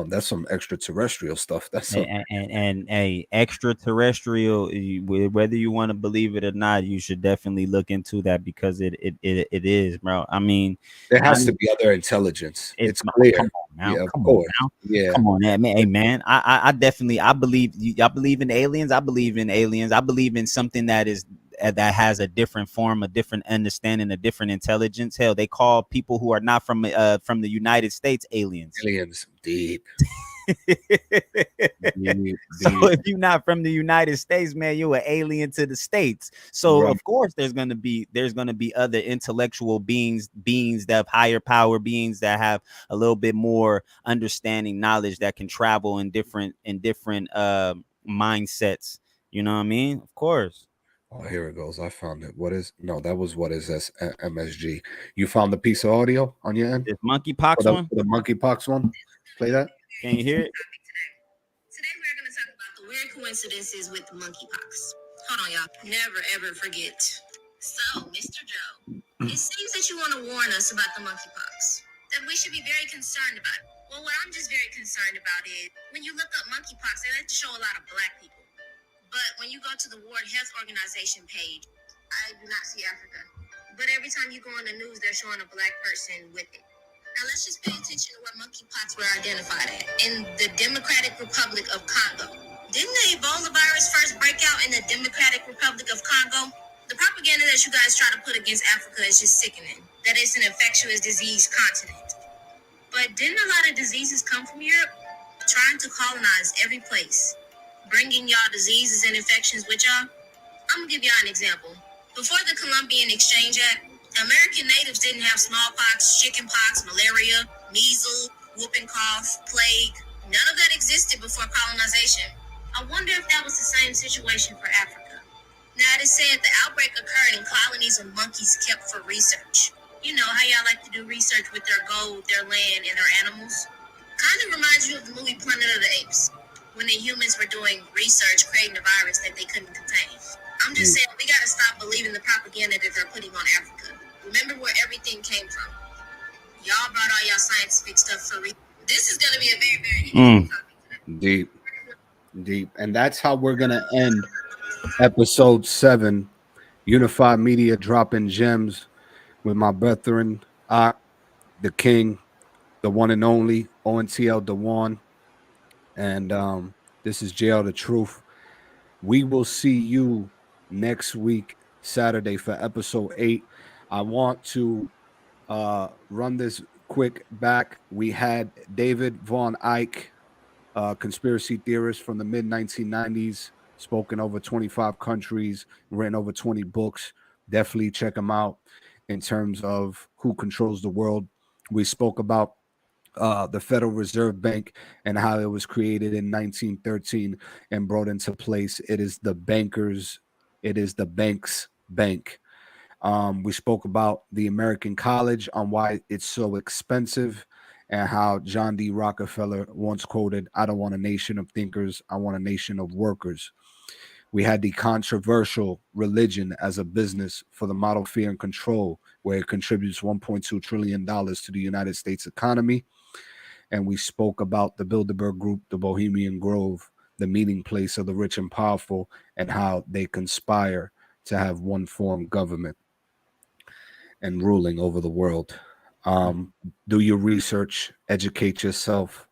That's some extraterrestrial stuff. That's some, and a extraterrestrial, whether you want to believe it or not, you should definitely look into that, because it is, bro. I mean, there has to be other intelligence. It's clear. Come on now, Yeah, come of on course. now. Yeah. Come on, man. Hey, man, I definitely, I believe in aliens. I believe in aliens. I believe in something that has a different form, a different understanding, a different intelligence. Hell, they call people who are not from the United States aliens. Aliens, deep. So if you're not from the United States, man, you're an alien to the States. So of course there's gonna be other intellectual beings that have higher power, beings that have a little bit more understanding, knowledge, that can travel in different mindsets. You know what I mean? Of course. Oh, here it goes. I found it. That was what is MSG. You found the piece of audio on your end? This monkeypox one? The monkeypox one? Play that? Can you hear it? Today we're going to talk about the weird coincidences with monkeypox. Hold on, y'all. Never, ever forget. So, Mr. Joe, it seems that you want to warn us about the monkeypox, that we should be very concerned about it. Well, what I'm just very concerned about is, when you look up monkeypox, they like to show a lot of black people. But when you go to the World Health Organization page, I do not see Africa. But every time you go on the news, they're showing a black person with it. Now let's just pay attention to where monkeypox were identified at. In the Democratic Republic of Congo. Didn't the Ebola virus first break out in the Democratic Republic of Congo? The propaganda that you guys try to put against Africa is just sickening. That it's an infectious disease continent. But didn't a lot of diseases come from Europe? Trying to colonize every place. Bringing y'all diseases and infections with y'all? I'm gonna give y'all an example. Before the Columbian Exchange Act, American natives didn't have smallpox, chickenpox, malaria, measles, whooping cough, plague. None of that existed before colonization. I wonder if that was the same situation for Africa. Now, it is said the outbreak occurred in colonies of monkeys kept for research. You know how y'all like to do research with their gold, their land, and their animals? Kind of reminds you of the movie Planet of the Apes, when the humans were doing research, creating a virus that they couldn't contain. I'm just saying, we gotta stop believing the propaganda that they're putting on Africa. Remember where everything came from. Y'all brought all y'all scientific stuff for This is gonna be a very, very interesting topic. Deep. And that's how we're gonna end episode 7. Unified Media dropping gems with my brethren, the king, the one and only ONTL Dewan. And this is JL the Truth. We will see you next week, Saturday, for episode 8. I want to run this quick back. We had David Von Eyck, conspiracy theorist from the mid-1990s, spoken over 25 countries, written over 20 books. Definitely check him out in terms of who controls the world. We spoke about the Federal Reserve Bank and how it was created in 1913 and brought into place. It is the bank's bank. We spoke about the American College, on why it's so expensive, and how John D. Rockefeller once quoted, "I don't want a nation of thinkers, I want a nation of workers." We had the controversial religion as a business for the model Fear and Control, where it contributes $1.2 trillion to the United States economy. And we spoke about the Bilderberg Group, the Bohemian Grove, the meeting place of the rich and powerful, and how they conspire to have one form government and ruling over the world. Do your research, educate yourself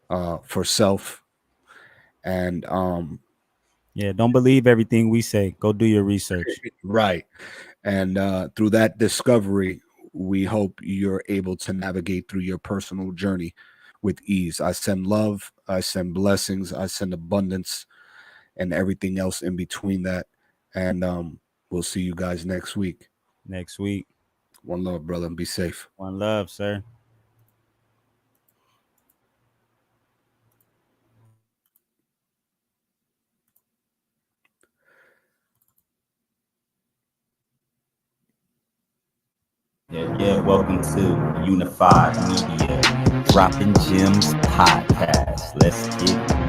for self, and don't believe everything we say. Go do your research. Right. And through that discovery, we hope you're able to navigate through your personal journey with ease. I send love, I send blessings, I send abundance, and everything else in between that. And we'll see you guys next week. One love, brother, and be safe. One love, sir. Yeah. Welcome to Unified Media Dropping Gems Podcast. Let's get